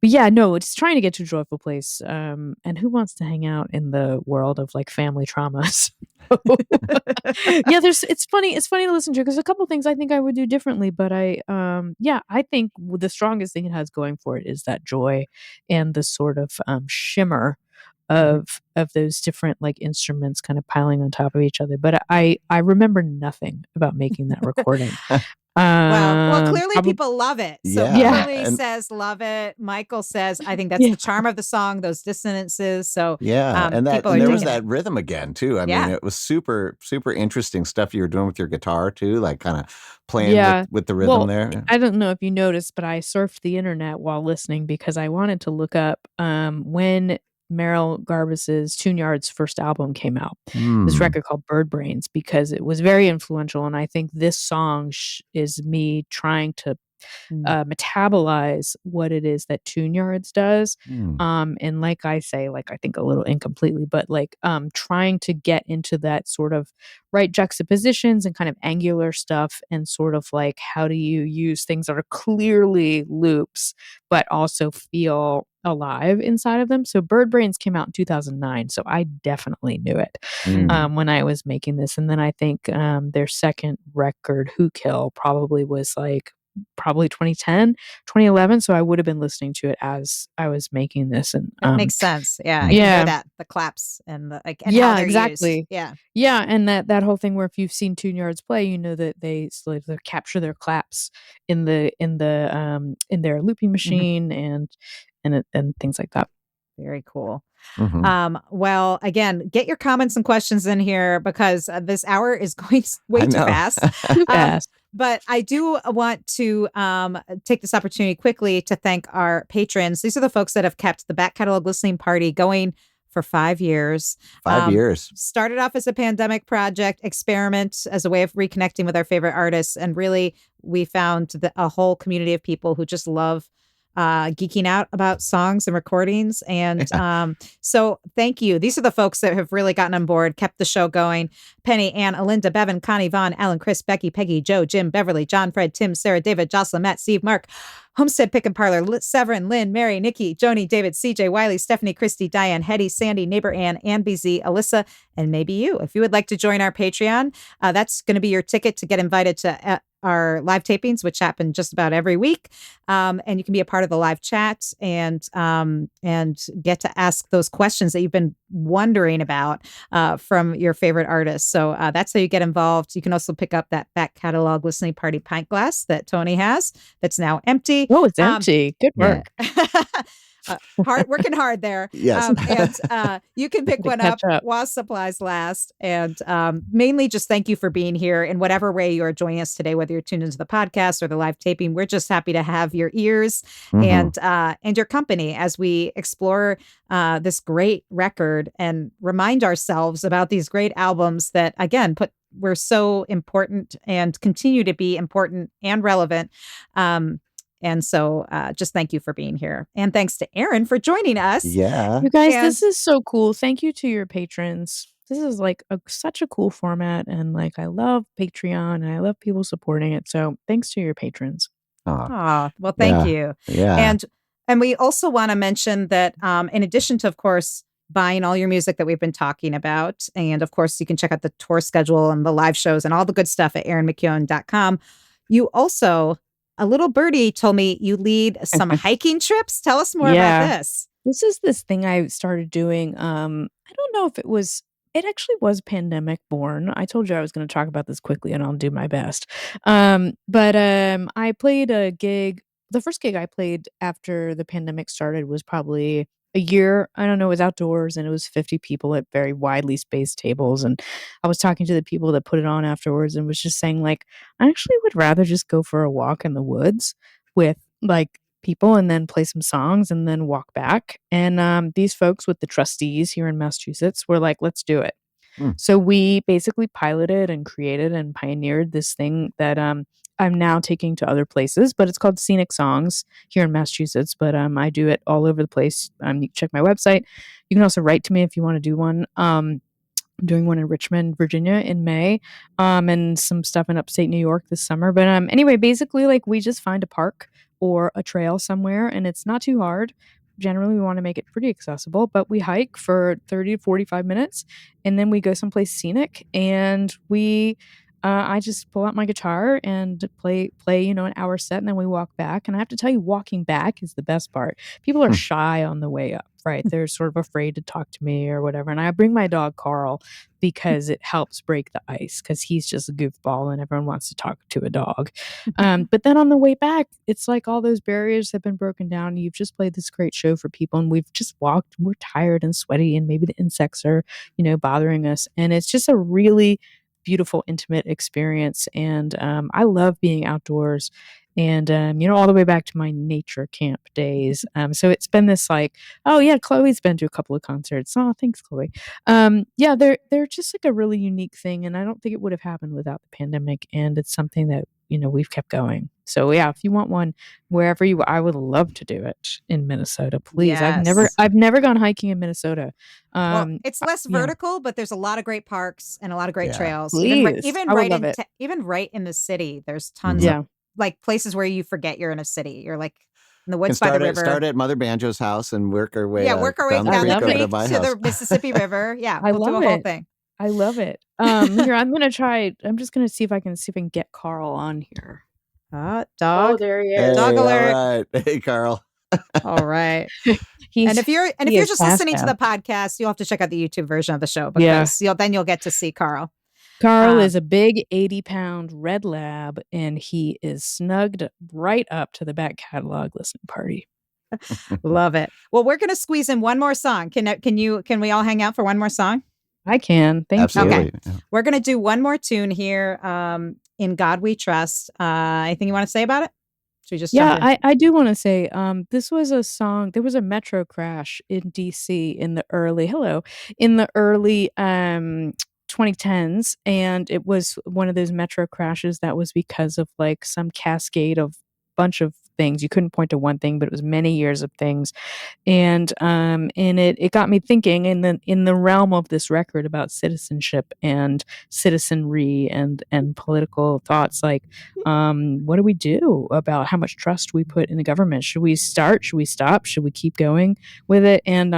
But yeah, no, it's trying to get to a joyful place. And who wants to hang out in the world of like family traumas? Yeah, it's funny to listen to because a couple things I think I would do differently, but I think the strongest thing it has going for it is that joy and the sort of shimmer of those different like instruments kind of piling on top of each other. But I remember nothing about making that recording. Well, clearly people love it. So Kimberly says love it. Michael says, I think that's the charm of the song, those dissonances. So and there was that rhythm again too. I mean, it was super, super interesting stuff you were doing with your guitar too, like kind of playing with the rhythm there. I don't know if you noticed, but I surfed the internet while listening because I wanted to look up when Merrill Garbus's Tune Yard's first album came out. This record called Bird Brains because it was very influential, and I think this song is me trying to metabolize what it is that Tune Yards does. And like I say, like I think a little incompletely, but like trying to get into that sort of right juxtapositions and kind of angular stuff and sort of like how do you use things that are clearly loops but also feel alive inside of them. So Bird Brains came out in 2009, so I definitely knew it when I was making this. And then I think their second record, Who Kill, probably was like 2010, 2011. So I would have been listening to it as I was making this. And that makes sense. Yeah. I can hear that. The claps and the like. And how they're exactly. Used. Yeah. Yeah. And that whole thing where if you've seen Tune Yards play, you know that they capture their claps in their looping machine and things like that. Very cool. Well, again, get your comments and questions in here because this hour is going way too fast. But I do want to take this opportunity quickly to thank our patrons. These are the folks that have kept the Back Catalog Listening Party going for 5 years. 5 years. Started off as a pandemic project, experiment as a way of reconnecting with our favorite artists. And really, we found a whole community of people who just love geeking out about songs and recordings. And so thank you. These are the folks that have really gotten on board, kept the show going. Penny, Ann, Alinda, Bevan, Connie, Vaughn, Alan, Chris, Becky, Peggy, Joe, Jim, Beverly, John, Fred, Tim, Sarah, David, Jocelyn, Matt, Steve, Mark, Homestead Pick and Parlor, Severin, Lynn, Mary, Nikki, Joni, David, CJ, Wiley, Stephanie, Christy, Diane, Hetty, Sandy, Neighbor Ann, BZ, Alyssa, and maybe you. If you would like to join our Patreon, that's going to be your ticket to get invited to our live tapings, which happen just about every week. And you can be a part of the live chat and get to ask those questions that you've been wondering about from your favorite artists. So that's how you get involved. You can also pick up that back catalog listening party pint glass that Tony has that's now empty. Oh, it's empty. Good work. Working hard there. Yes. And you can pick one up while supplies last. And mainly just thank you for being here in whatever way you are joining us today, whether you're tuned into the podcast or the live taping. We're just happy to have your ears and your company as we explore this great record and remind ourselves about these great albums that, again, were so important and continue to be important and relevant. And so just thank you for being here. And thanks to Erin for joining us. Yeah. You guys, this is so cool. Thank you to your patrons. This is like such a cool format. And like, I love Patreon and I love people supporting it. So thanks to your patrons. Oh, well, thank you. Yeah. And we also want to mention that in addition to, of course, buying all your music that we've been talking about, and of course, you can check out the tour schedule and the live shows and all the good stuff at erinmckeown.com. You also... A little birdie told me you lead some hiking trips. Tell us more about this. This is this thing I started doing. I don't know if it actually was pandemic born. I told you I was going to talk about this quickly and I'll do my best. But I played a gig. The first gig I played after the pandemic started was probably a year. I don't know, it was outdoors and it was 50 people at very widely spaced tables. And I was talking to the people that put it on afterwards and was just saying, like, I actually would rather just go for a walk in the woods with like people and then play some songs and then walk back. And these folks with the trustees here in Massachusetts were like, let's do it. So we basically piloted and created and pioneered this thing that I'm now taking to other places, but it's called Scenic Songs here in Massachusetts. But I do it all over the place. You can check my website. You can also write to me if you want to do one. I'm doing one in Richmond, Virginia in May, and some stuff in upstate New York this summer. But anyway, basically, like, we just find a park or a trail somewhere, and it's not too hard. Generally, we want to make it pretty accessible, but we hike for 30 to 45 minutes, and then we go someplace scenic, and I just pull out my guitar and play, an hour set, and then we walk back. And I have to tell you, walking back is the best part. People are shy on the way up, right? They're sort of afraid to talk to me or whatever. And I bring my dog, Carl, because it helps break the ice, because he's just a goofball and everyone wants to talk to a dog. But then on the way back, it's like all those barriers have been broken down. You've just played this great show for people, and we've just walked. We're tired and sweaty, and maybe the insects are, bothering us. And it's just a really beautiful, intimate experience. And I love being outdoors and, all the way back to my nature camp days. So it's been this like, oh yeah, Chloe's been to a couple of concerts. Oh, thanks, Chloe. Yeah, they're just like a really unique thing. And I don't think it would have happened without the pandemic. And it's something that, we've kept going. So yeah, if you want one wherever I would love to do it in Minnesota, please. Yes. I've never gone hiking in Minnesota. Well, it's less vertical, but there's a lot of great parks and a lot of great trails. Please. Even right in the city, there's tons of like places where you forget you're in a city. You're like in the woods by the river. Start at Mother Banjo's house and work our way down the creek to house. the Mississippi River. Yeah, I love do a whole thing. I love it. Here, I'm just gonna see if I can get Carl on here. Dog. Oh, there he is. Dog alert. All right. Hey, Carl. All right. And if you're just listening to the podcast, you'll have to check out the YouTube version of the show, because you'll get to see Carl. Carl is a big 80-pound red lab, and he is snugged right up to the back catalog listening party. Love it. Well, we're going to squeeze in one more song. Can we all hang out for one more song? I can. Thank you. Okay. We're going to do one more tune here. In God We Trust. Anything you want to say about it? Should we just I do want to say this was a song. There was a metro crash in DC in the early 2010s, and it was one of those metro crashes that was because of like some cascade of bunch of things. You couldn't point to one thing, but it was many years of things. And it got me thinking in the realm of this record about citizenship and citizenry and political thoughts, like what do we do about how much trust we put in the government? Should we start? Should we stop? Should we keep going with it? And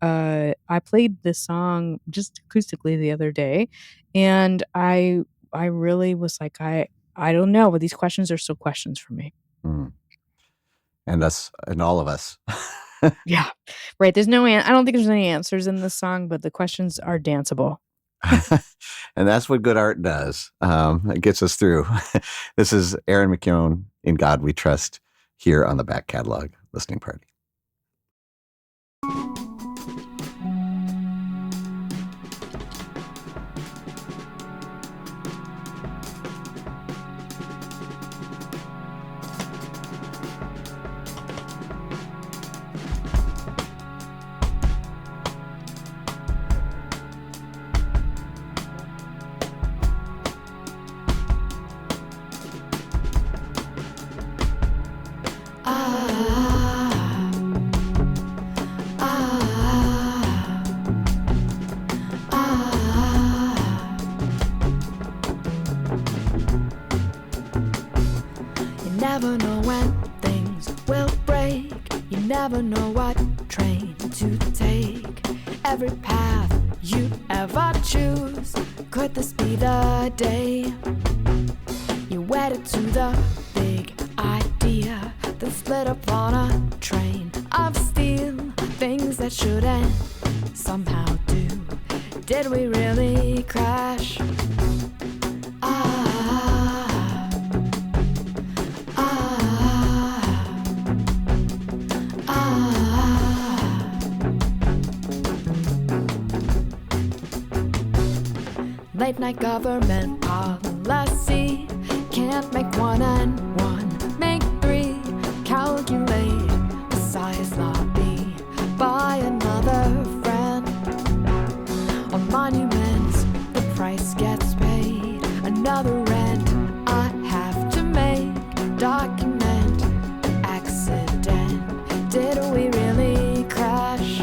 I played this song just acoustically the other day, and I really was like, I don't know, but these questions are still questions for me. And us, and all of us. Yeah, right. There's no, I don't think there's any answers in this song, but the questions are danceable. And that's what good art does. It gets us through. This is Erin McKeown, In God We Trust, here on the Back Catalog Listening Party. Never know when things will break. You never know what train to take. Every path you ever choose, could this be the day you wedded to the big idea that split upon a train of steel? Things that shouldn't somehow do. Did we really crash? Late night government policy can't make one and one make three. Calculate the size lobby by another friend. On monuments, the price gets paid. Another rent I have to make. Document an accident. Did we really crash?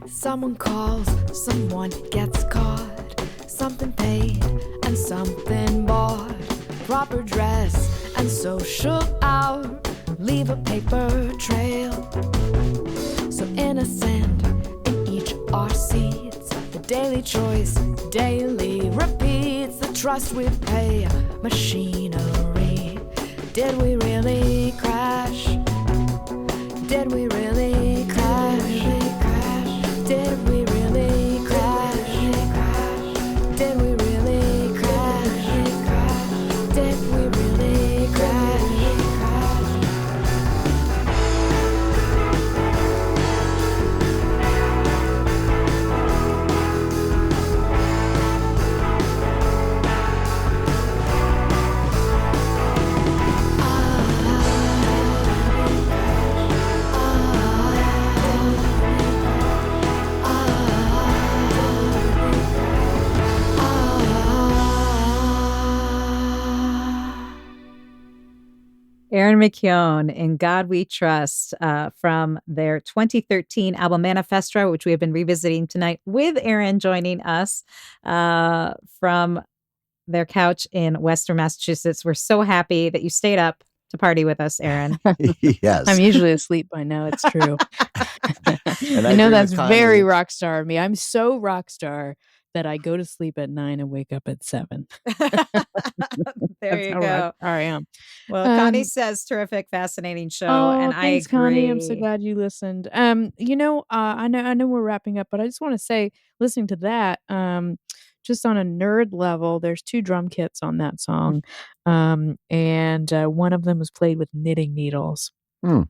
Someone calls, someone gets caught. Something paid and something bought. Proper dress and social out leave a paper trail. So innocent in each our seats. The daily choice daily repeats. The trust we pay machinery. Did we really crash? Did we really crash? Did we really crash? Did we really crash? Did we really crash? Erin McKeown, In God We Trust, from their 2013 album Manifestra, which we have been revisiting tonight with Erin joining us from their couch in Western Massachusetts. We're so happy that you stayed up to party with us, Erin. Yes. I'm usually asleep by now. It's true. And I know agree that's with Connie. very rock star of me. I'm so rock star that I go to sleep at 9 and wake up at 7. There That's you how go. rock star I am. Well, Connie says terrific, fascinating show, and I thanks, agree. Connie. I'm so glad you listened. I know we're wrapping up, but I just want to say, listening to that, just on a nerd level, there's 2 drum kits on that song, and one of them was played with knitting needles. Very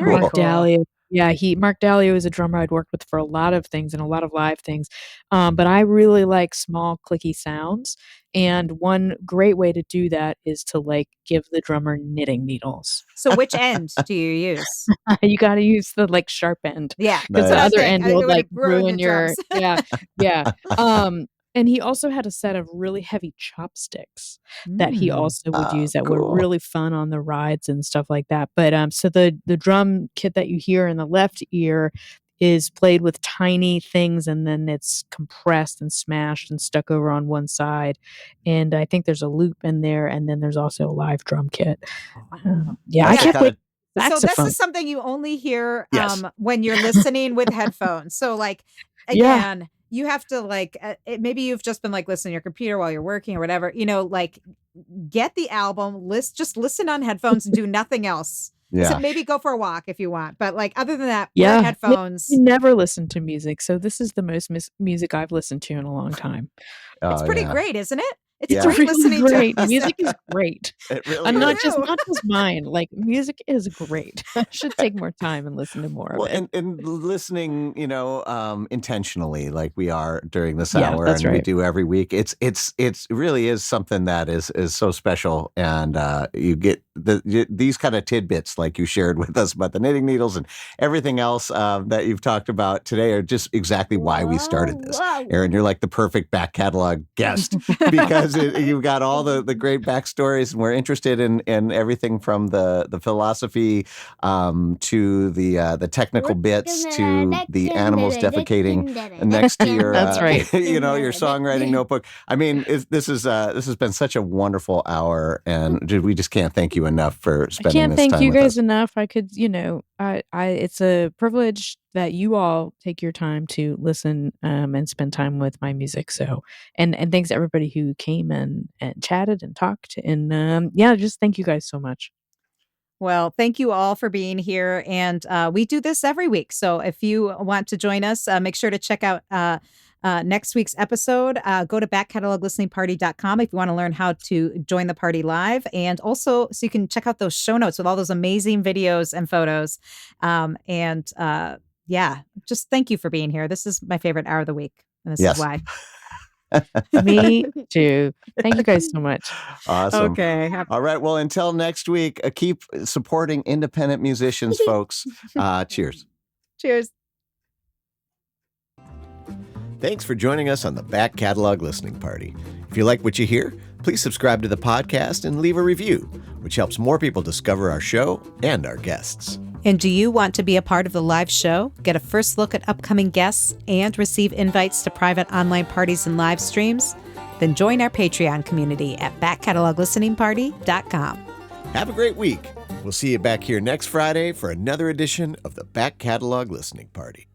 Mark cool. Dallio. Yeah, Mark Dallio is a drummer I'd worked with for a lot of things and a lot of live things. But I really like small clicky sounds. And one great way to do that is to give the drummer knitting needles. So which end do you use? You got to use the sharp end. Yeah, Because that's the what I other think. end It will would have ruined ruin the your drums. yeah. And he also had a set of really heavy chopsticks that he also would use that were Cool. really fun on the rides and stuff like that. But so the drum kit that you hear in the left ear is played with tiny things, and then it's compressed and smashed and stuck over on one side. And I think there's a loop in there, and then there's also a live drum kit. I That's can't wait. So this Saxophone. is something you only hear Yes. when you're listening with headphones. So again, you have to maybe you've just been listening to your computer while you're working or whatever, get the album, just listen on headphones and do nothing else. Yeah. So maybe go for a walk if you want. But other than that, Yeah. wear headphones. You never listen to music. So this is the most music I've listened to in a long time. It's pretty great, isn't it? It's Yeah. great really listening great. to Music is great. It really And is. not just mine. Music is great. I should take more time and listen to more of it. And listening, intentionally, like we are during this Yeah, hour, that's and we right. do every week. It's really is something that is so special, and you get these kind of tidbits like you shared with us about the knitting needles and everything else that you've talked about today are just exactly why we started this. Erin, you're like the perfect back catalog guest because you've got all the great backstories, and we're interested in everything from the philosophy to the technical bits to the animals defecating next to your That's right. your songwriting notebook. I mean, this has been such a wonderful hour, and we just can't thank you enough for I spending can't this thank time you with guys us. enough. I could, it's a privilege that you all take your time to listen and spend time with my music. So, and thanks to everybody who came and chatted and talked. And just thank you guys so much. Well, thank you all for being here. And we do this every week. So if you want to join us, make sure to check out next week's episode. Go to backcataloglisteningparty.com if you want to learn how to join the party live. And also, so you can check out those show notes with all those amazing videos and photos. Just thank you for being here. This is my favorite hour of the week. And this Yes. is why. Me too. Thank you guys so much. Awesome. Okay. All right. Well, until next week, keep supporting independent musicians, folks. Cheers. Cheers. Thanks for joining us on the Back Catalog Listening Party. If you like what you hear, please subscribe to the podcast and leave a review, which helps more people discover our show and our guests. And do you want to be a part of the live show, get a first look at upcoming guests, and receive invites to private online parties and live streams? Then join our Patreon community at backcataloglisteningparty.com. Have a great week. We'll see you back here next Friday for another edition of the Back Catalog Listening Party.